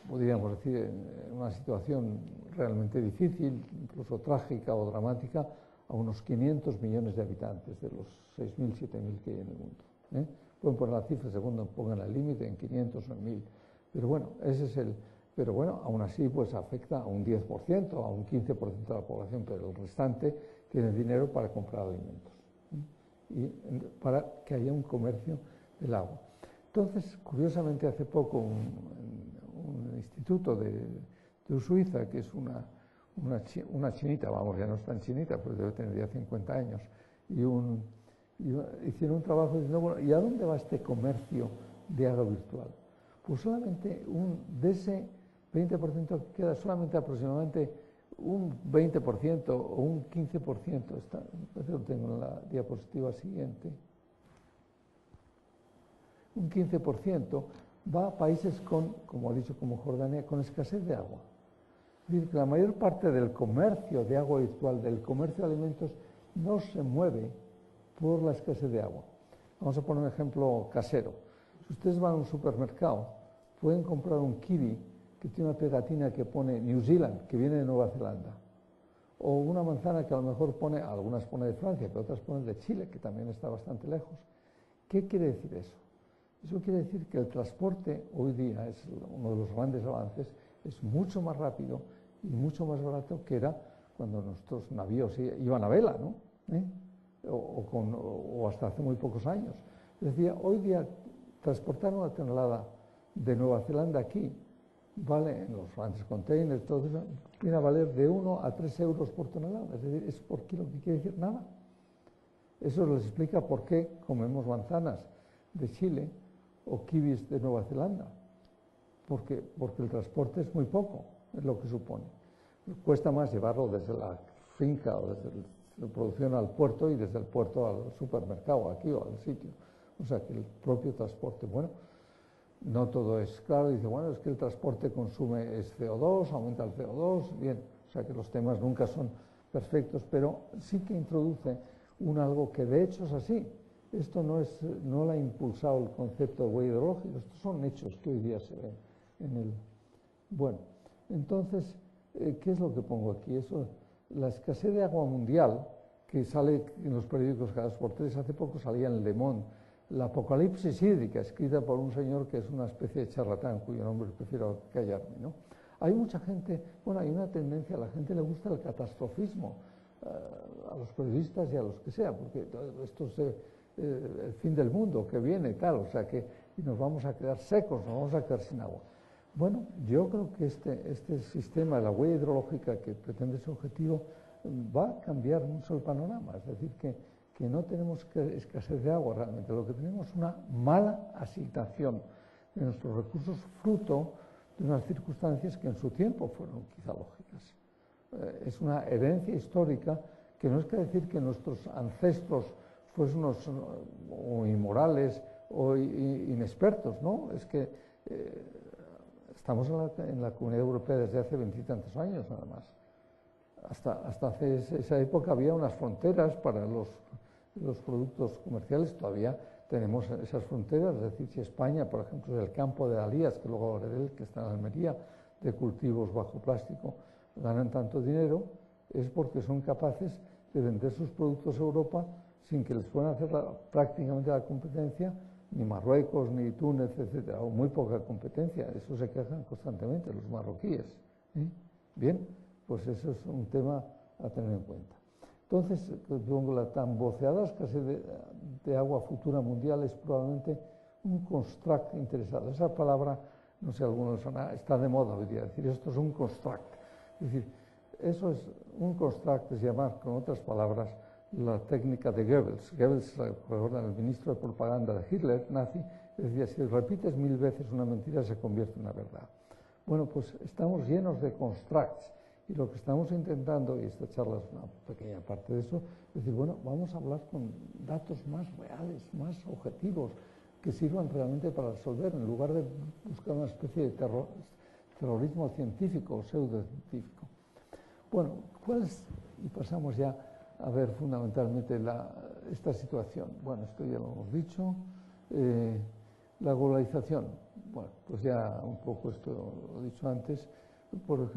podríamos decir, en una situación realmente difícil, incluso trágica o dramática, a unos 500 millones de habitantes de los 6.000, 7.000 que hay en el mundo. Pueden poner la cifra según pongan el límite, en 500 o en 1.000. Pero bueno, pero bueno, aún así pues afecta a un 10%, a un 15% de la población, pero el restante tiene dinero para comprar alimentos y para que haya un comercio del agua. Entonces, curiosamente, hace poco un instituto de Suiza, que es una chinita, vamos, ya no es tan chinita, pues debe tener ya 50 años, hicieron un trabajo diciendo, bueno, ¿y a dónde va este comercio de agua virtual? Pues solamente de ese 20% que queda, solamente aproximadamente un 20% o un 15%, lo tengo en la diapositiva siguiente, un 15% va a países como ha dicho, como Jordania, con escasez de agua. Es decir, que la mayor parte del comercio de agua virtual, del comercio de alimentos, no se mueve por la escasez de agua. Vamos a poner un ejemplo casero. Si ustedes van a un supermercado, pueden comprar un kiwi que tiene una pegatina que pone New Zealand, que viene de Nueva Zelanda. O una manzana que a lo mejor algunas pone de Francia, pero otras pone de Chile, que también está bastante lejos. ¿Qué quiere decir eso? Eso quiere decir que el transporte hoy día es uno de los grandes avances, es mucho más rápido y mucho más barato que era cuando nuestros navíos iban a vela, ¿no? O hasta hace muy pocos años. Es decir, hoy día transportar una tonelada de Nueva Zelanda aquí vale, en los grandes containers, todo eso, viene a valer de 1 a 3 euros por tonelada. Es decir, es por kilo, que quiere decir nada. Eso les explica por qué comemos manzanas de Chile o kiwis de Nueva Zelanda. Porque el transporte es muy poco, es lo que supone. Cuesta más llevarlo desde la finca o desde la producción al puerto y desde el puerto al supermercado, aquí o al sitio. O sea que el propio transporte, bueno, no todo es claro, dice, bueno, es que el transporte consume CO2, aumenta el CO2, bien, o sea que los temas nunca son perfectos, pero sí que introduce algo que de hecho es así. Esto no lo ha impulsado el concepto de huella hidrológica, estos son hechos que hoy día se ven en el... Bueno, entonces, ¿qué es lo que pongo aquí? La escasez de agua mundial, que sale en los periódicos cada 2 por 3, hace poco salía en Le Monde, la apocalipsis hídrica, escrita por un señor que es una especie de charlatán, cuyo nombre prefiero callarme, ¿no? Hay mucha gente, bueno, hay una tendencia, a la gente le gusta el catastrofismo, a los periodistas y a los que sea, porque esto es el fin del mundo que viene y tal, o sea que nos vamos a quedar secos, nos vamos a quedar sin agua. Bueno, yo creo que este sistema de la huella hidrológica que pretende ese objetivo va a cambiar mucho el panorama, es decir, que no tenemos escasez de agua realmente, lo que tenemos es una mala asignación de nuestros recursos fruto de unas circunstancias que en su tiempo fueron quizá lógicas. Es una herencia histórica que no es que decir que nuestros ancestros fuesen unos o inmorales o inexpertos, ¿no? Es que estamos en la Comunidad Europea desde hace 20 y tantos años nada más. Hasta hace esa época había unas fronteras para los productos comerciales, todavía tenemos esas fronteras, es decir, si España, por ejemplo, es el campo de Alías, que luego hablaré de él, que está en Almería, de cultivos bajo plástico, ganan tanto dinero, es porque son capaces de vender sus productos a Europa sin que les puedan hacer prácticamente la competencia, ni Marruecos, ni Túnez, etcétera, o muy poca competencia. Eso se quejan constantemente los marroquíes. Bien, pues eso es un tema a tener en cuenta. Entonces, pongo la tan voceada escasez de agua futura mundial es probablemente un construct interesado. Esa palabra, no sé, algunos suena, está de moda hoy día, decir esto es un construct. Es decir, eso es un construct, es llamar, con otras palabras, la técnica de Goebbels. Goebbels, recuerdan, el ministro de propaganda de Hitler, nazi, decía, si repites 1000 veces una mentira se convierte en una verdad. Bueno, pues estamos llenos de constructs. Y lo que estamos intentando, y esta charla es una pequeña parte de eso, es decir, bueno, vamos a hablar con datos más reales, más objetivos, que sirvan realmente para resolver, en lugar de buscar una especie de terrorismo científico o pseudocientífico. Bueno, y pasamos ya a ver fundamentalmente esta situación. Bueno, esto ya lo hemos dicho. La globalización. Bueno, pues ya un poco esto lo he dicho antes.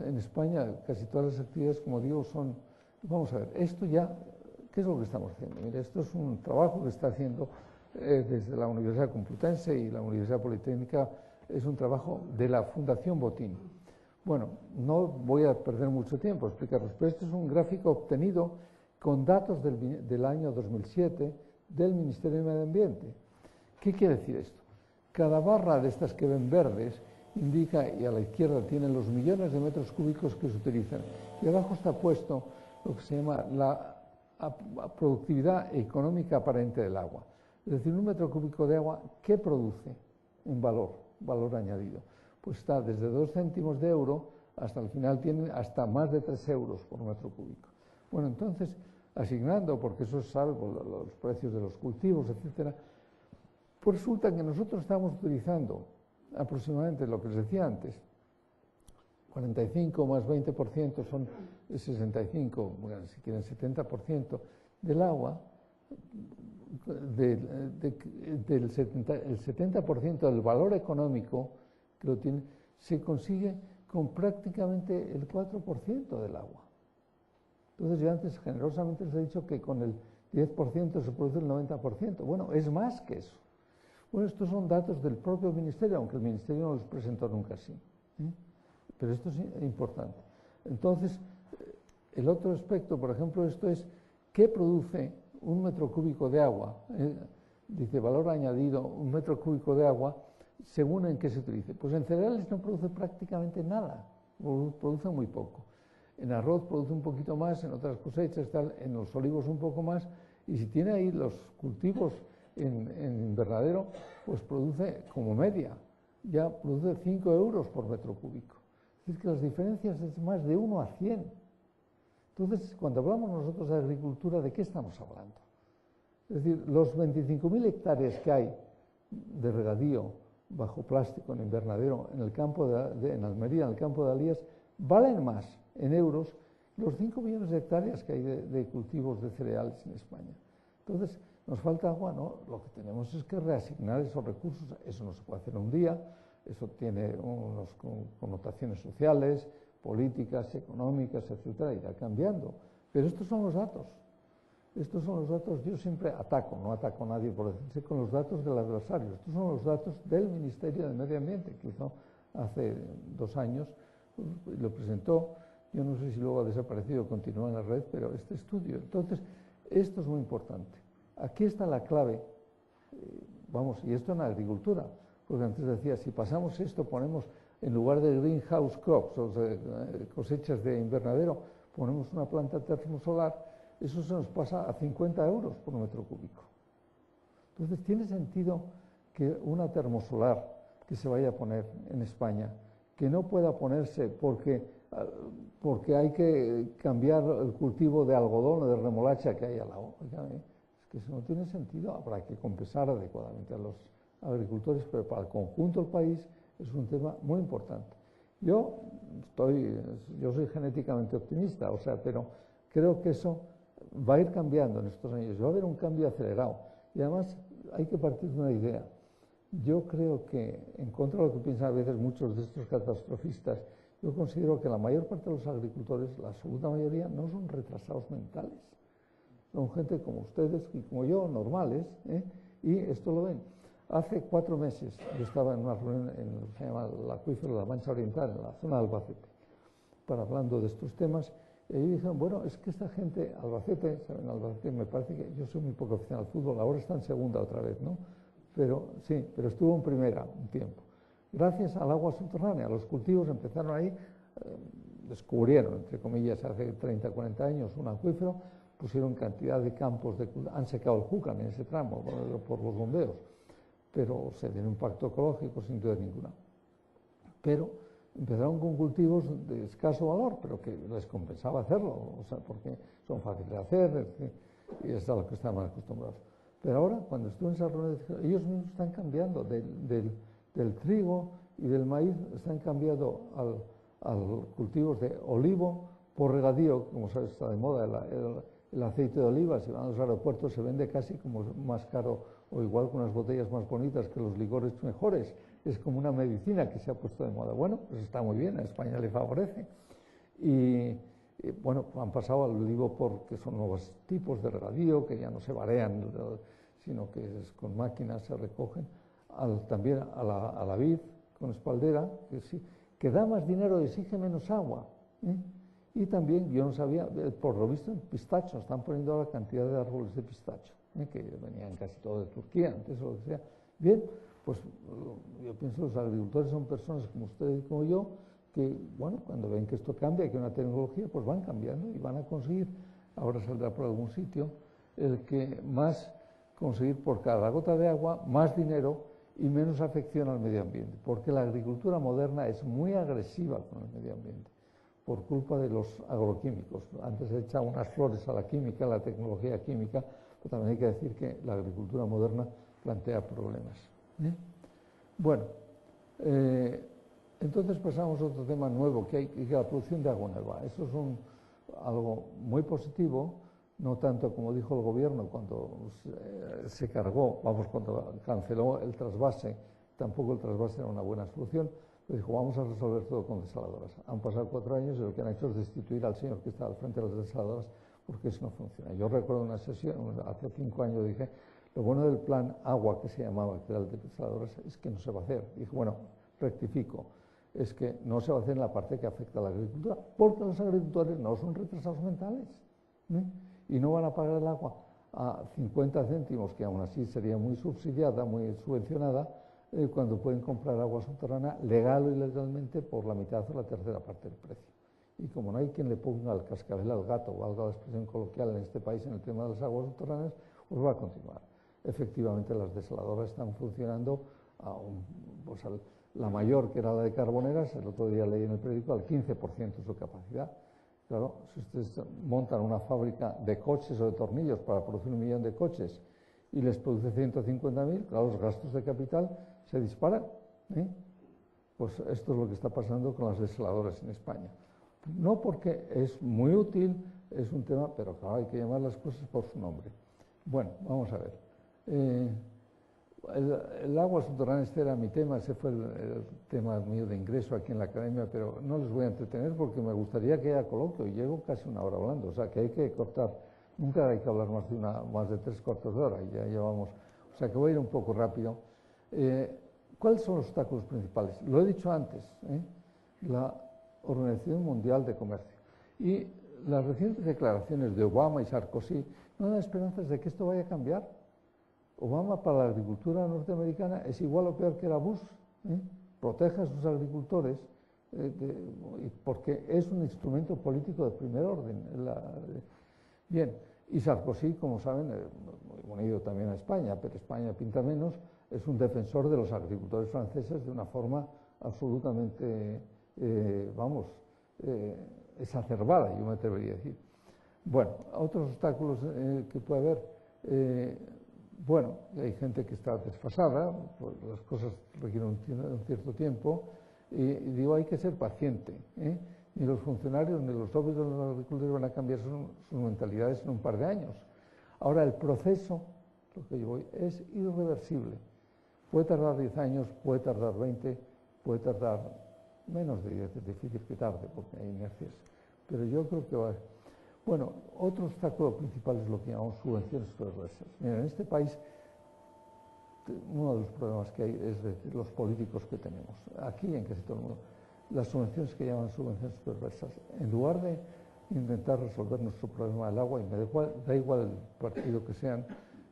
En España casi todas las actividades, como digo, son... Vamos a ver, esto ya, ¿qué es lo que estamos haciendo? Mire, esto es un trabajo que está haciendo desde la Universidad Complutense y la Universidad Politécnica, es un trabajo de la Fundación Botín. Bueno, no voy a perder mucho tiempo explicarlos, pero este es un gráfico obtenido con datos del año 2007 del Ministerio de Medio Ambiente. ¿Qué quiere decir esto? Cada barra de estas que ven verdes indica, y a la izquierda tienen los millones de metros cúbicos que se utilizan, y abajo está puesto lo que se llama la productividad económica aparente del agua. Es decir, un metro cúbico de agua, ¿qué produce en valor añadido? Pues está desde 2 céntimos de euro hasta el final tiene hasta más de 3 euros por metro cúbico. Bueno, entonces, asignando, porque eso es salvo los precios de los cultivos, etcétera, pues resulta que nosotros estamos utilizando aproximadamente lo que les decía antes, 45 más 20% son 65, bueno, si quieren 70% del agua, el 70% del valor económico que lo tiene, se consigue con prácticamente el 4% del agua. Entonces yo antes generosamente les he dicho que con el 10% se produce el 90%. Bueno, es más que eso. Bueno, estos son datos del propio Ministerio, aunque el Ministerio no los presentó nunca así. Pero esto es importante. Entonces, el otro aspecto, por ejemplo, esto es ¿qué produce un metro cúbico de agua? Dice valor añadido, un metro cúbico de agua, según en qué se utilice. Pues en cereales no produce prácticamente nada, produce muy poco. En arroz produce un poquito más, en otras cosechas, tal, en los olivos un poco más, y si tiene ahí los cultivos en invernadero, pues produce como media, ya produce 5 euros por metro cúbico. Es decir, que las diferencias es más de 1 a 100. Entonces, cuando hablamos nosotros de agricultura, ¿de qué estamos hablando? Es decir, los 25.000 hectáreas que hay de regadío bajo plástico en invernadero en el campo en Almería, en el campo de Alías, valen más en euros los 5 millones de hectáreas que hay de cultivos de cereales en España. Entonces, ¿nos falta agua? No, lo que tenemos es que reasignar esos recursos. Eso no se puede hacer en un día, eso tiene unas connotaciones sociales, políticas, económicas, etcétera, irá cambiando. Pero estos son los datos. Estos son los datos, yo siempre no ataco a nadie por decirse con los datos del adversario. Estos son los datos del Ministerio de Medio Ambiente, que hizo hace 2 años, lo presentó. Yo no sé si luego ha desaparecido o continúa en la red, pero este estudio. Entonces, esto es muy importante. Aquí está la clave, y esto en la agricultura, porque antes decía, si pasamos esto, ponemos, en lugar de greenhouse crops, o sea, cosechas de invernadero, ponemos una planta termosolar, eso se nos pasa a 50 euros por metro cúbico. Entonces, ¿tiene sentido que una termosolar que se vaya a poner en España, que no pueda ponerse porque hay que cambiar el cultivo de algodón o de remolacha que hay al lado? Es que eso no tiene sentido. Habrá que compensar adecuadamente a los agricultores, pero para el conjunto del país es un tema muy importante. Yo soy genéticamente optimista, pero creo que eso va a ir cambiando en estos años, va a haber un cambio acelerado. Y además hay que partir de una idea. Yo creo que, en contra de lo que piensan a veces muchos de estos catastrofistas, yo considero que la mayor parte de los agricultores, la absoluta mayoría, no son retrasados mentales. Son gente como ustedes y como yo, normales, y esto lo ven. Hace 4 meses yo estaba en una reunión en lo que se llama el acuífero de la Mancha Oriental, en la zona de Albacete, hablando de estos temas. Y ellos dijeron, bueno, es que esta gente, Albacete, ¿saben? Albacete, me parece que yo soy muy poco aficionado al fútbol, ahora está en segunda otra vez, ¿no? Pero sí, pero estuvo en primera un tiempo. Gracias al agua subterránea, los cultivos empezaron ahí, descubrieron, entre comillas, hace 30, 40 años un acuífero, pusieron cantidad de campos, han secado el Júcar en ese tramo por los bombeos, pero se tiene un impacto ecológico sin duda ninguna. Pero empezaron con cultivos de escaso valor, pero que les compensaba hacerlo, porque son fáciles de hacer, y es a lo que estaban acostumbrados. Pero ahora, cuando estuve en esa reunión, ellos mismos están cambiando del trigo y del maíz, están cambiando al cultivos de olivo por regadío, como sabes, está de moda el aceite de oliva. Si van a los aeropuertos se vende casi como más caro o igual con unas botellas más bonitas que los licores mejores. Es como una medicina que se ha puesto de moda. Bueno, pues está muy bien, a España le favorece. Y bueno, han pasado al olivo porque son nuevos tipos de regadío que ya no se varean, sino que con máquinas se recogen. También a la vid con espaldera, que da más dinero y exige menos agua. Y también, yo no sabía, por lo visto en pistacho, están poniendo ahora cantidad de árboles de pistacho, que venían casi todo de Turquía, antes o lo que sea. Bien, pues yo pienso que los agricultores son personas como ustedes y como yo, que, bueno, cuando ven que esto cambia, que hay una tecnología, pues van cambiando y van a conseguir, ahora saldrá por algún sitio, el que más conseguir por cada gota de agua, más dinero y menos afección al medio ambiente, porque la agricultura moderna es muy agresiva con el medio ambiente, por culpa de los agroquímicos. Antes he echado unas flores a la química, a la tecnología química, pero también hay que decir que la agricultura moderna plantea problemas. Bueno, entonces pasamos a otro tema nuevo, que es la producción de agua nueva. Eso es algo muy positivo, no tanto como dijo el gobierno cuando se cargó, cuando canceló el trasvase, tampoco el trasvase era una buena solución, pero dijo, vamos a resolver todo con desaladoras. Han pasado 4 años y lo que han hecho es destituir al señor que está al frente de las desaladoras porque eso no funciona. Yo recuerdo una sesión, hace 5 años dije, lo bueno del plan agua, que se llamaba, que era el de desaladoras, es que no se va a hacer. Dije, bueno, rectifico, es que no se va a hacer en la parte que afecta a la agricultura, porque los agricultores no son retrasados mentales, y no van a pagar el agua a 50 céntimos, que aún así sería muy subsidiada, muy subvencionada, cuando pueden comprar agua subterránea legal o ilegalmente por la mitad o la tercera parte del precio. Y como no hay quien le ponga el cascabel al gato, o valga la expresión coloquial en este país en el tema de las aguas subterráneas, pues va a continuar. Efectivamente, las desaladoras están funcionando la mayor, que era la de Carboneras, el otro día leí en el periódico, al 15% de su capacidad. Claro, si ustedes montan una fábrica de coches o de tornillos para producir 1 millón de coches y les produce 150.000, claro, los gastos de capital se disparan. Pues esto es lo que está pasando con las desaladoras en España. No porque es muy útil, es un tema, pero claro, hay que llamar las cosas por su nombre. Bueno, vamos a ver. El agua subterránea, este era mi tema, ese fue el tema mío de ingreso aquí en la academia, pero no les voy a entretener porque me gustaría que haya coloquio, y llevo casi una hora hablando, o sea que hay que cortar, nunca hay que hablar más de 3 cuartos de hora, y ya llevamos, o sea que voy a ir un poco rápido. ¿Cuáles son los obstáculos principales? Lo he dicho antes, la Organización Mundial de Comercio y las recientes declaraciones de Obama y Sarkozy no dan esperanzas de que esto vaya a cambiar. Obama para la agricultura norteamericana es igual o peor que era Bush. Protege a sus agricultores porque es un instrumento político de primer orden. Bien, y Sarkozy, como saben, muy unido también a España, pero España pinta menos, es un defensor de los agricultores franceses de una forma absolutamente, exacerbada, yo me atrevería a decir. Bueno, otros obstáculos que puede haber, bueno, hay gente que está desfasada, pues las cosas requieren un cierto tiempo, y digo, hay que ser paciente, Ni los funcionarios ni los lobbies de los agricultores van a cambiar sus mentalidades en un par de años. Ahora, el proceso, lo que yo voy, es irreversible. Puede tardar 10 años, puede tardar 20, puede tardar menos de 10, es difícil que tarde porque hay inercias, pero yo creo que va a... Bueno, otro obstáculo principal es lo que llamamos subvenciones perversas. Mira, en este país uno de los problemas que hay es de los políticos que tenemos, aquí en casi todo el mundo, las subvenciones que llaman subvenciones perversas. En lugar de intentar resolver nuestro problema del agua, y me da igual el partido que sean,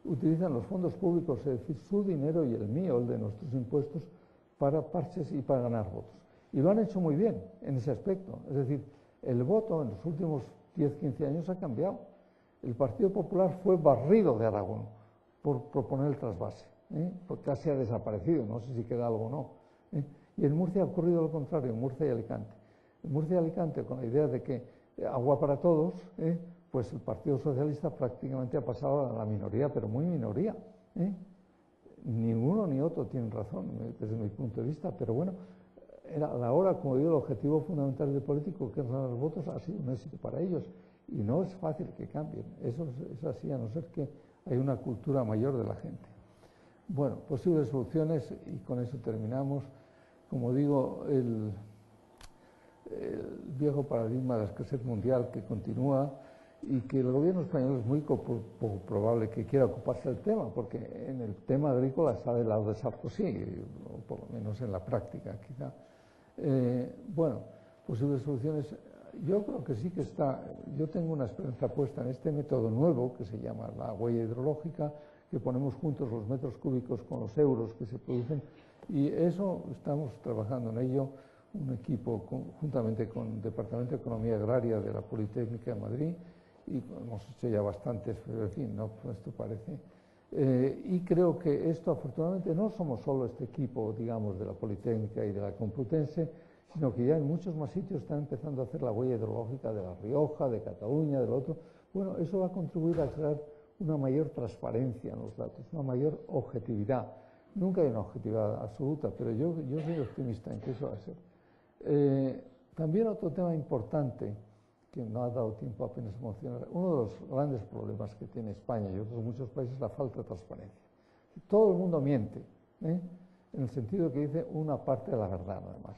utilizan los fondos públicos, es decir, su dinero y el mío, el de nuestros impuestos, para parches y para ganar votos. Y lo han hecho muy bien en ese aspecto. Es decir, el voto en los últimos 10, 15 años ha cambiado. El Partido Popular fue barrido de Aragón por proponer el trasvase, porque casi ha desaparecido, no sé si queda algo o no. Y en Murcia ha ocurrido lo contrario, en Murcia y Alicante. En Murcia y Alicante, con la idea de que agua para todos, pues el Partido Socialista prácticamente ha pasado a la minoría, pero muy minoría. Ni uno ni otro tienen razón desde mi punto de vista, pero bueno, era a la hora, como digo, el objetivo fundamental del político, que es ganar los votos, ha sido un éxito para ellos. Y no es fácil que cambien. Eso es así, a no ser que hay una cultura mayor de la gente. Bueno, posibles soluciones, y con eso terminamos. Como digo, el viejo paradigma de la escasez mundial que continúa y que el gobierno español es muy poco probable que quiera ocuparse del tema, porque en el tema agrícola está del lado de Sarkozy, o por lo menos en la práctica, quizá. Bueno, posibles soluciones, yo creo que sí que está, yo tengo una esperanza puesta en este método nuevo que se llama la huella hidrológica, que ponemos juntos los metros cúbicos con los euros que se producen, y eso estamos trabajando en ello, un equipo juntamente con el Departamento de Economía Agraria de la Politécnica de Madrid, y hemos hecho ya bastantes, pero en fin, no, esto parece. Y creo que esto, afortunadamente, no somos solo este equipo, digamos, de la Politécnica y de la Complutense, sino que ya en muchos más sitios están empezando a hacer la huella hidrológica de La Rioja, de Cataluña, del otro. Bueno, eso va a contribuir a crear una mayor transparencia en los datos, una mayor objetividad. Nunca hay una objetividad absoluta, pero yo soy optimista en que eso va a ser. También otro tema importante, que no ha dado tiempo apenas a mencionar, uno de los grandes problemas que tiene España y otros muchos países es la falta de transparencia. Todo el mundo miente, en el sentido que dice una parte de la verdad, nada más.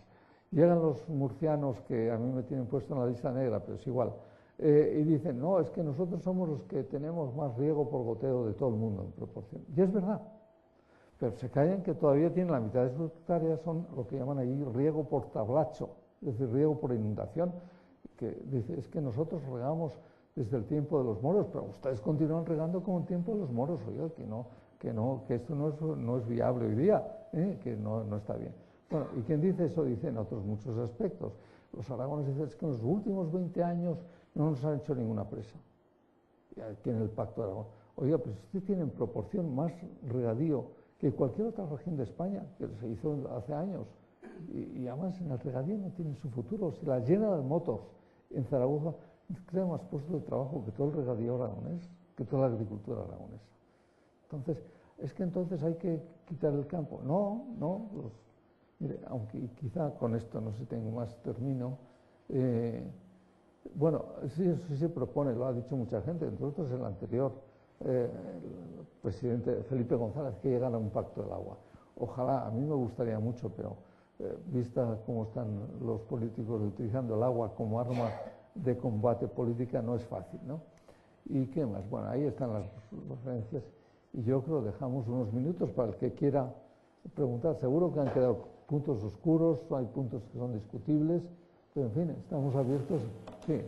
Llegan los murcianos, que a mí me tienen puesto en la lista negra, pero es igual, y dicen, no, es que nosotros somos los que tenemos más riego por goteo de todo el mundo en proporción. Y es verdad, pero se callan que todavía tienen la mitad de sus hectáreas, son lo que llaman allí riego por tablacho, es decir, riego por inundación, que dice, es que nosotros regamos desde el tiempo de los moros, pero ustedes continúan regando como el tiempo de los moros, oiga, que esto no es viable hoy día, que no está bien. Bueno, ¿y quién dice eso? Dicen otros muchos aspectos. Los aragoneses dicen, es que en los últimos 20 años no nos han hecho ninguna presa. Aquí en el Pacto de Aragón. Oiga, pues usted tiene en proporción más regadío que cualquier otra región de España, que se hizo hace años. Y además en el regadío no tiene su futuro. Si la General Motors en Zaragoza crea más puestos de trabajo que todo el regadío aragonés, que toda la agricultura aragonesa. Entonces, es que entonces hay que quitar el campo. No, mire, aunque quizá con esto no sé, tengo más, termino. Bueno, sí se propone, lo ha dicho mucha gente, entre otros el anterior, el presidente Felipe González, que llegan a un pacto del agua. Ojalá, a mí me gustaría mucho, pero vista cómo están los políticos utilizando el agua como arma de combate política, no es fácil, ¿no? ¿Y qué más? Bueno, ahí están las referencias y yo creo que dejamos unos minutos para el que quiera preguntar. Seguro que han quedado puntos oscuros, hay puntos que son discutibles, pero en fin, estamos abiertos. Sí,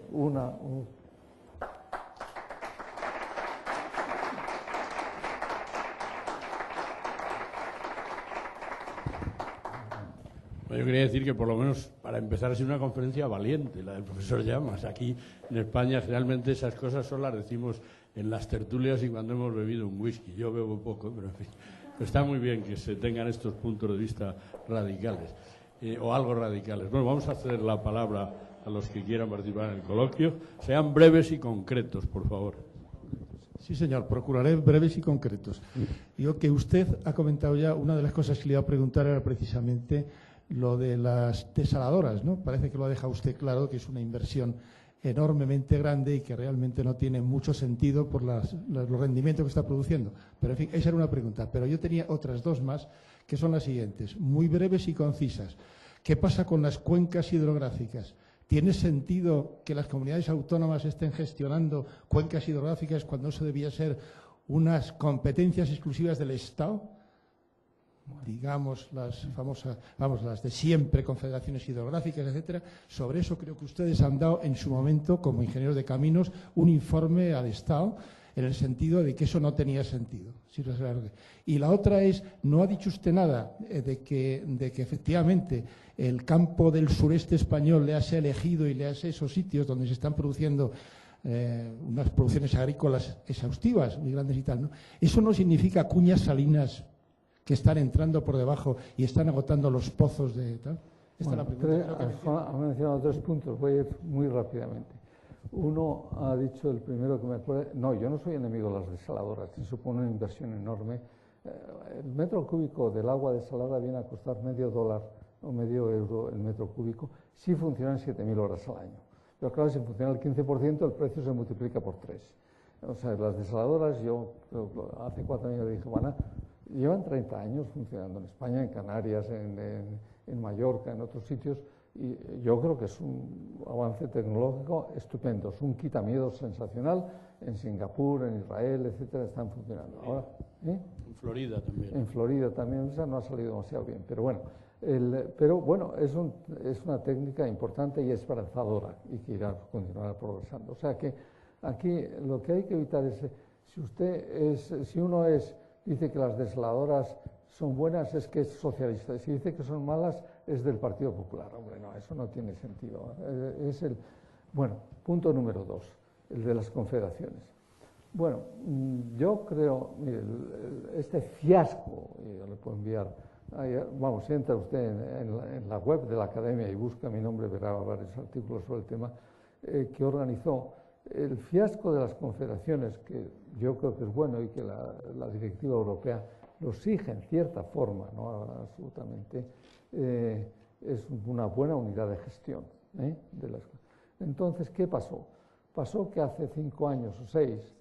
Yo quería decir que por lo menos para empezar ha sido una conferencia valiente, la del profesor Llamas. Aquí en España generalmente esas cosas solo las decimos en las tertulias y cuando hemos bebido un whisky. Yo bebo poco, pero en fin. Está muy bien que se tengan estos puntos de vista radicales, o algo radicales. Bueno, vamos a ceder la palabra a los que quieran participar en el coloquio. Sean breves y concretos, por favor. Sí, señor, procuraré breves y concretos. Digo que usted ha comentado ya, una de las cosas que le iba a preguntar era precisamente lo de las desaladoras, ¿no? Parece que lo ha dejado usted claro, que es una inversión enormemente grande y que realmente no tiene mucho sentido por los rendimientos que está produciendo. Pero, en fin, esa era una pregunta. Pero yo tenía otras dos más, que son las siguientes, muy breves y concisas. ¿Qué pasa con las cuencas hidrográficas? ¿Tiene sentido que las comunidades autónomas estén gestionando cuencas hidrográficas cuando eso debía ser unas competencias exclusivas del Estado? Digamos, las famosas, las de siempre, confederaciones hidrográficas, etcétera. Sobre eso creo que ustedes han dado en su momento, como ingenieros de caminos, un informe al Estado en el sentido de que eso no tenía sentido. Y la otra es, no ha dicho usted nada de que efectivamente el campo del sureste español le haya elegido y le haya esos sitios donde se están produciendo unas producciones agrícolas exhaustivas, muy grandes y tal, ¿no? Eso no significa cuñas salinas que están entrando por debajo y están agotando los pozos de tal. Esta es la pregunta. Ha mencionado tres puntos, voy a ir muy rápidamente. Uno ha dicho, el primero que me acuerdo, no, yo no soy enemigo de las desaladoras, se supone una inversión enorme. El metro cúbico del agua desalada viene a costar $0,5 o €0,5 el metro cúbico si funcionan 7.000 horas al año. Pero claro, si funciona el 15%, el precio se multiplica por 3. O sea, las desaladoras, yo hace 4 años dije, bueno, llevan 30 años funcionando en España, en Canarias, en Mallorca, en otros sitios, y yo creo que es un avance tecnológico estupendo, es un quitamiedos sensacional. En Singapur, en Israel, etcétera, están funcionando. Ahora, en Florida también. En Florida también, esa no ha salido demasiado bien, pero bueno, es una técnica importante y esperanzadora y que irá a continuar progresando. O sea que aquí lo que hay que evitar es, si uno dice que las desaladoras son buenas, es que es socialista. Y si dice que son malas, es del Partido Popular. Hombre, no, eso no tiene sentido. Bueno, punto número 2, el de las confederaciones. Bueno, yo creo, mire, este fiasco, y yo le puedo enviar, vamos, si entra usted en la web de la Academia y busca mi nombre, verá varios artículos sobre el tema, que organizó el fiasco de las confederaciones, que yo creo que es bueno y que la directiva europea lo exige en cierta forma, no absolutamente, es una buena unidad de gestión. Entonces, ¿qué pasó? Pasó que hace 5 años o 6,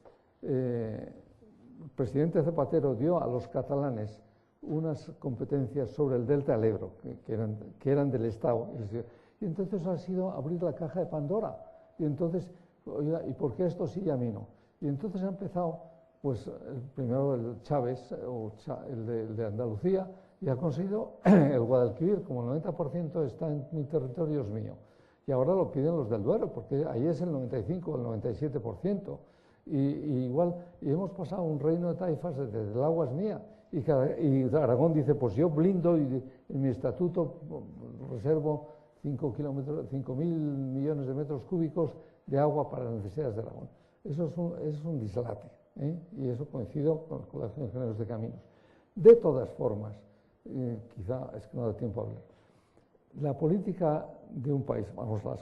el presidente Zapatero dio a los catalanes unas competencias sobre el delta del Ebro, que eran del Estado. Y entonces ha sido abrir la caja de Pandora. Y entonces, oiga, ¿y por qué esto sí y a mí no? Y entonces ha empezado, pues, primero el Chávez, el de Andalucía, y ha conseguido el Guadalquivir, como el 90% está en mi territorio, es mío. Y ahora lo piden los del Duero, porque ahí es el 95 o el 97%. Y igual, y hemos pasado un reino de taifas desde el agua es mía. Y Aragón dice, pues yo blindo y en mi estatuto reservo 5.000 millones de metros cúbicos de agua para las necesidades de Aragón. Eso es un dislate, y eso coincido con los colegios de ingenieros de caminos. De todas formas, quizá es que no da tiempo a hablar, la política de un país, vamos, la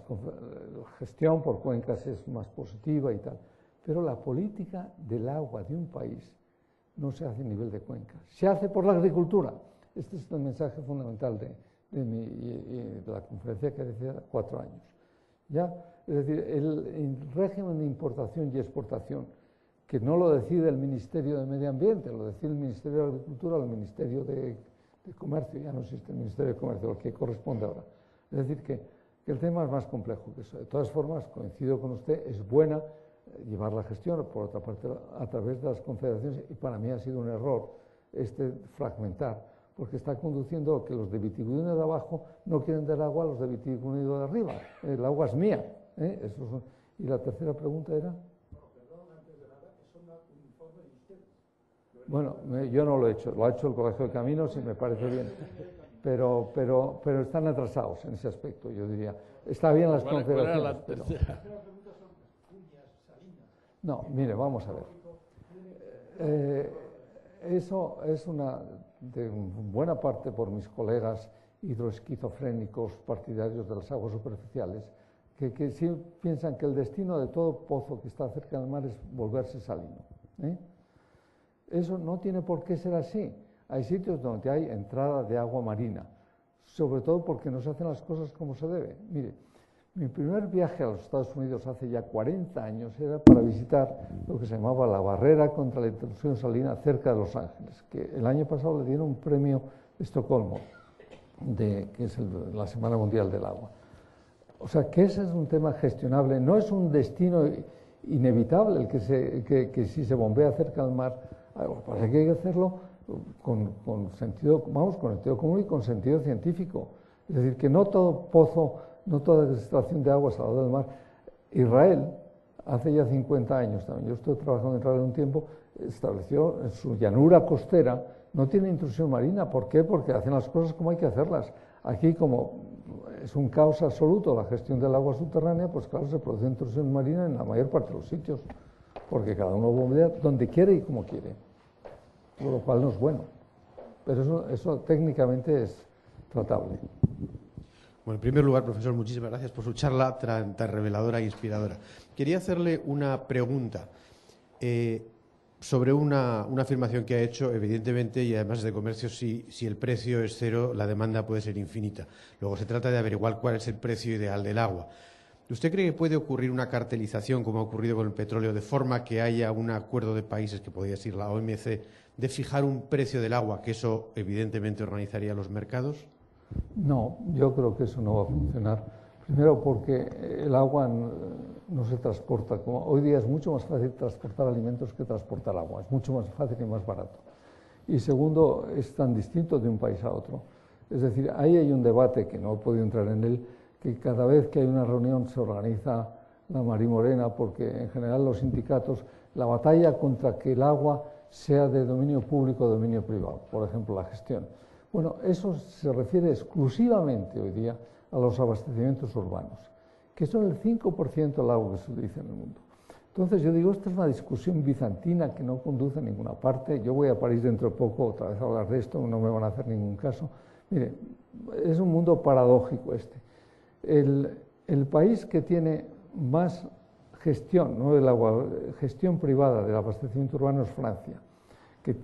gestión por cuencas es más positiva y tal, pero la política del agua de un país no se hace a nivel de cuenca, se hace por la agricultura. Este es el mensaje fundamental de la conferencia que decía 4 años. ¿Ya? Es decir, el régimen de importación y exportación que no lo decide el Ministerio de Medio Ambiente, lo decide el Ministerio de Agricultura o el Ministerio de Comercio. Ya no existe el Ministerio de Comercio, lo que corresponde ahora. Es decir, que el tema es más complejo que eso. De todas formas, coincido con usted, es buena llevar la gestión, por otra parte, a través de las confederaciones, y para mí ha sido un error fragmentar, porque está conduciendo a que los de Vitigudino de abajo no quieren dar agua a los de Vitigudino de arriba. El agua es mía. Y la tercera pregunta era... Bueno, yo no lo he hecho, lo ha hecho el Colegio de Caminos y me parece bien, pero están atrasados en ese aspecto, yo diría. Está bien las confederaciones, pero... No, mire, vamos a ver. Eso es de buena parte por mis colegas hidroesquizofrénicos partidarios de las aguas superficiales, que sí piensan que el destino de todo pozo que está cerca del mar es volverse salino. Eso no tiene por qué ser así. Hay sitios donde hay entrada de agua marina, sobre todo porque no se hacen las cosas como se debe. Mire, mi primer viaje a los Estados Unidos hace ya 40 años era para visitar lo que se llamaba la barrera contra la intrusión salina cerca de Los Ángeles, que el año pasado le dieron un premio de Estocolmo, que es la Semana Mundial del Agua. O sea, que ese es un tema gestionable, no es un destino inevitable el que si se bombea cerca del mar. Lo que pasa es que hay que hacerlo con sentido común y con sentido científico. Es decir, que no todo pozo, no toda extracción de agua al lado del mar. Israel, hace ya 50 años también, yo estoy trabajando en Israel un tiempo, estableció en su llanura costera, no tiene intrusión marina. ¿Por qué? Porque hacen las cosas como hay que hacerlas. Aquí, como es un caos absoluto la gestión del agua subterránea, pues claro, se produce intrusión marina en la mayor parte de los sitios, porque cada uno bombea donde quiere y como quiere, por lo cual no es bueno. Pero eso técnicamente es tratable. Bueno, en primer lugar, profesor, muchísimas gracias por su charla tan reveladora e inspiradora. Quería hacerle una pregunta sobre una afirmación que ha hecho, evidentemente, y además de comercio, si el precio es cero, la demanda puede ser infinita. Luego se trata de averiguar cuál es el precio ideal del agua. ¿Usted cree que puede ocurrir una cartelización, como ha ocurrido con el petróleo, de forma que haya un acuerdo de países, que podría ser la OMC, de fijar un precio del agua, que eso evidentemente organizaría los mercados? No, yo creo que eso no va a funcionar. Primero porque el agua no se transporta. Hoy día es mucho más fácil transportar alimentos que transportar agua. Es mucho más fácil y más barato. Y segundo, es tan distinto de un país a otro. Es decir, ahí hay un debate, que no he podido entrar en él, que cada vez que hay una reunión se organiza la Marimorena, porque en general los sindicatos, la batalla contra que el agua sea de dominio público o dominio privado, por ejemplo, la gestión. Bueno, eso se refiere exclusivamente hoy día a los abastecimientos urbanos, que son el 5% del agua que se utiliza en el mundo. Entonces yo digo, esta es una discusión bizantina que no conduce a ninguna parte. Yo voy a París dentro de poco otra vez a hablar de esto, no me van a hacer ningún caso. Mire, es un mundo paradójico este. El país que tiene más gestión, no del agua, gestión privada del abastecimiento urbano es Francia, que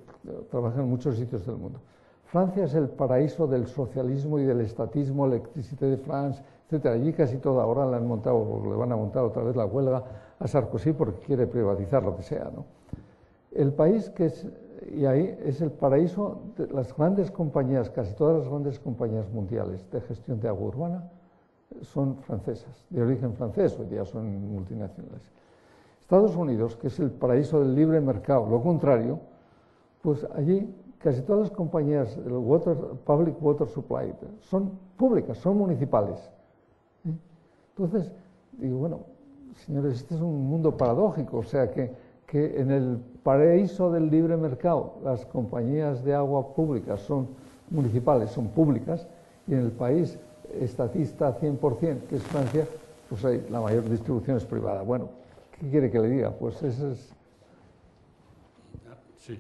trabaja en muchos sitios del mundo. Francia es el paraíso del socialismo y del estatismo, Electricité de France, etc. Allí casi todo ahora le han montado, le van a montar otra vez la huelga a Sarkozy porque quiere privatizar lo que sea, ¿no? El país que es, y ahí es el paraíso de las grandes compañías, casi todas las grandes compañías mundiales de gestión de agua urbana son francesas, de origen francés, hoy día son multinacionales. Estados Unidos, que es el paraíso del libre mercado, lo contrario, pues allí casi todas las compañías del Public Water Supply son públicas, son municipales. Entonces, digo, bueno, señores, este es un mundo paradójico, o sea que en el paraíso del libre mercado las compañías de agua públicas son municipales, son públicas, y en el país estatista 100%, que es Francia, pues hay, la mayor distribución es privada. Bueno, ¿qué quiere que le diga? Pues eso es... Sí.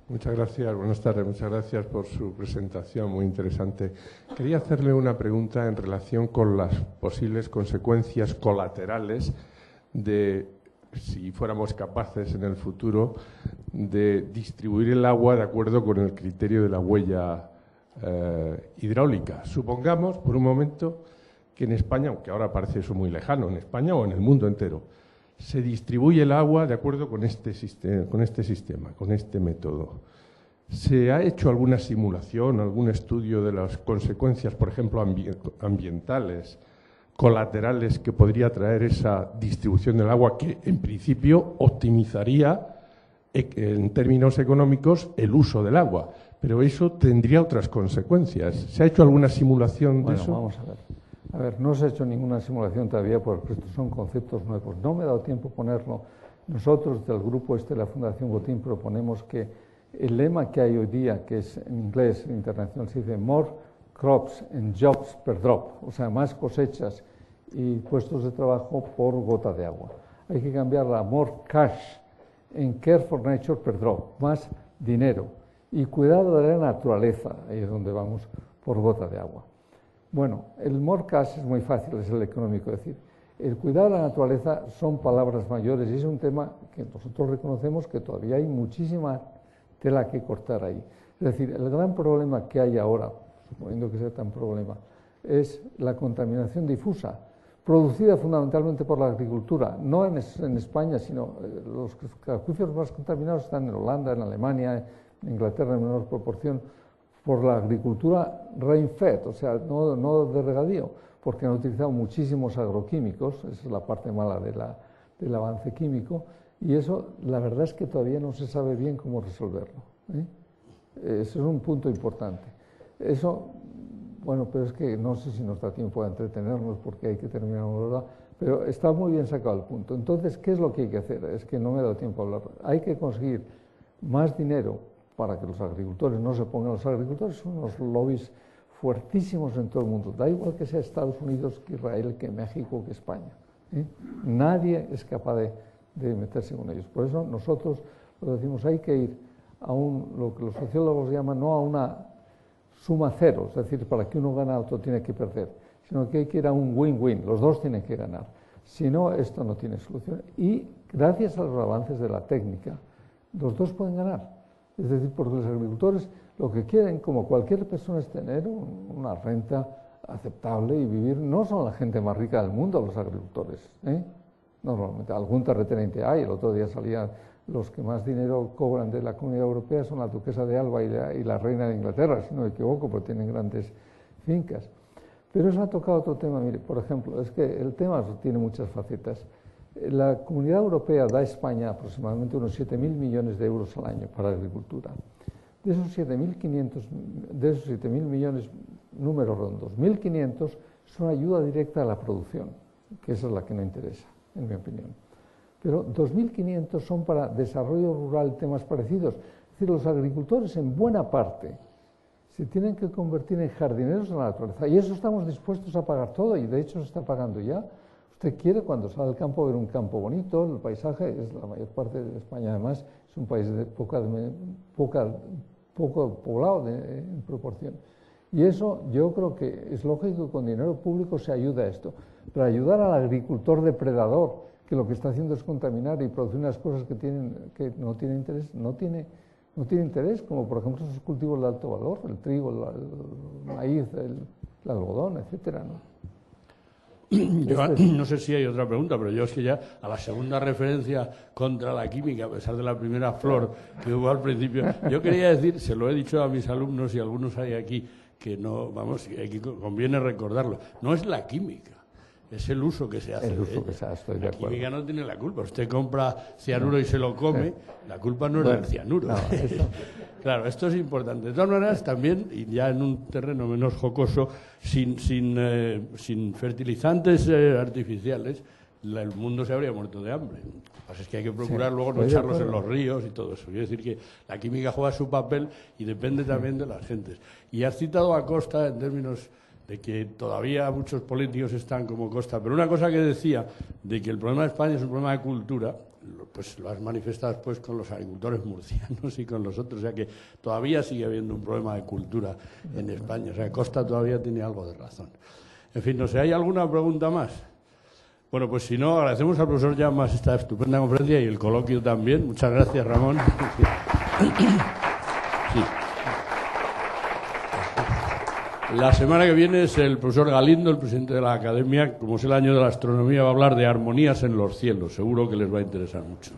Muchas gracias, buenas tardes, muchas gracias por su presentación, muy interesante. Quería hacerle una pregunta en relación con las posibles consecuencias colaterales de, si fuéramos capaces en el futuro, de distribuir el agua de acuerdo con el criterio de la huella hidráulica. Supongamos, por un momento, que en España, aunque ahora parece eso muy lejano, en España o en el mundo entero, se distribuye el agua de acuerdo con este sistema, con este método. ¿Se ha hecho alguna simulación, algún estudio de las consecuencias, por ejemplo, ambientales, colaterales que podría traer esa distribución del agua que, en principio, optimizaría en términos económicos el uso del agua? Pero eso tendría otras consecuencias. ¿Se ha hecho alguna simulación de eso? Vamos a ver. A ver, no se ha hecho ninguna simulación todavía porque estos son conceptos nuevos. No me he dado tiempo a ponerlo. Nosotros del grupo de la Fundación Botín proponemos que el lema que hay hoy día, que es en inglés, en internacional, se dice more crops and jobs per drop, o sea, más cosechas y puestos de trabajo por gota de agua. Hay que cambiarla a more cash and care for nature per drop, más dinero y cuidado de la naturaleza, ahí es donde vamos, por gota de agua. Bueno, el more cash es muy fácil, es el económico decir. El cuidado de la naturaleza son palabras mayores y es un tema que nosotros reconocemos que todavía hay muchísima tela que cortar ahí. Es decir, el gran problema que hay ahora, suponiendo que sea tan problema, es la contaminación difusa, producida fundamentalmente por la agricultura, no en España, sino los acuíferos más contaminados están en Holanda, en Alemania, en Inglaterra en menor proporción, por la agricultura rain-fed, o sea, no de regadío, porque han utilizado muchísimos agroquímicos, esa es la parte mala del avance químico, y eso la verdad es que todavía no se sabe bien cómo resolverlo. Ese es un punto importante. Eso, bueno, pero es que no sé si nos da tiempo a entretenernos porque hay que terminar una hora, pero está muy bien sacado el punto. Entonces, ¿qué es lo que hay que hacer? Es que no me he dado tiempo a hablar. Hay que conseguir más dinero para que los agricultores no se pongan. Los agricultores son unos lobbies fuertísimos en todo el mundo. Da igual que sea Estados Unidos, que Israel, que México, que España. Nadie es capaz de meterse con ellos. Por eso nosotros lo decimos, hay que ir a lo que los sociólogos llaman no a una suma cero, es decir, para que uno gane otro tiene que perder, sino que hay que ir a un win-win, los dos tienen que ganar. Si no, esto no tiene solución. Y gracias a los avances de la técnica, los dos pueden ganar. Es decir, porque los agricultores lo que quieren, como cualquier persona, es tener una renta aceptable y vivir. No son la gente más rica del mundo los agricultores, Normalmente, algún terrateniente hay. El otro día salían los que más dinero cobran de la Comunidad Europea son la duquesa de Alba y la reina de Inglaterra, si no me equivoco, porque tienen grandes fincas. Pero eso ha tocado otro tema. Mire, por ejemplo, es que el tema tiene muchas facetas. La Comunidad Europea da a España aproximadamente unos 7.000 millones de euros al año para la agricultura. De esos 7.000 millones, números rondos, 1.500 son ayuda directa a la producción, que esa es la que no interesa, en mi opinión. Pero 2.500 son para desarrollo rural, temas parecidos. Es decir, los agricultores en buena parte se tienen que convertir en jardineros de la naturaleza. Y eso estamos dispuestos a pagar todo, y de hecho se está pagando ya. Usted quiere, cuando sale al campo, ver un campo bonito, el paisaje es la mayor parte de España, además, es un país de poco poblado en proporción. Y eso yo creo que es lógico que con dinero público se ayuda a esto. Pero ayudar al agricultor depredador, que lo que está haciendo es contaminar y producir unas cosas que no tienen interés, no tiene interés, como por ejemplo esos cultivos de alto valor, el trigo, el maíz, el algodón, etcétera, ¿no? Yo no sé si hay otra pregunta, pero yo es que ya a la segunda referencia contra la química, a pesar de la primera flor que hubo al principio, yo quería decir, se lo he dicho a mis alumnos y algunos hay aquí, que no, vamos, aquí conviene recordarlo, no es la química, es el uso que se hace. El uso que se hace, estoy de acuerdo. La química no tiene la culpa. Usted compra cianuro y se lo come, la culpa no es del cianuro. No, Claro, esto es importante. De todas maneras, también, y ya en un terreno menos jocoso, sin fertilizantes artificiales, el mundo se habría muerto de hambre. Lo que pasa es que hay que procurar luego no echarlos en los ríos y todo eso. Quiero decir que la química juega su papel y depende también de las gentes. Y has citado a Costa en términos de que todavía muchos políticos están como Costa, pero una cosa que decía de que el problema de España es un problema de cultura, pues lo has manifestado después con los agricultores murcianos y con los otros, o sea que todavía sigue habiendo un problema de cultura en España, o sea Costa todavía tiene algo de razón. En fin, no sé, ¿hay alguna pregunta más? Bueno, pues si no, agradecemos al profesor Llamas esta estupenda conferencia y el coloquio también. Muchas gracias, Ramón. Sí. La semana que viene es el profesor Galindo, el presidente de la Academia. Como es el año de la astronomía, va a hablar de armonías en los cielos. Seguro que les va a interesar mucho.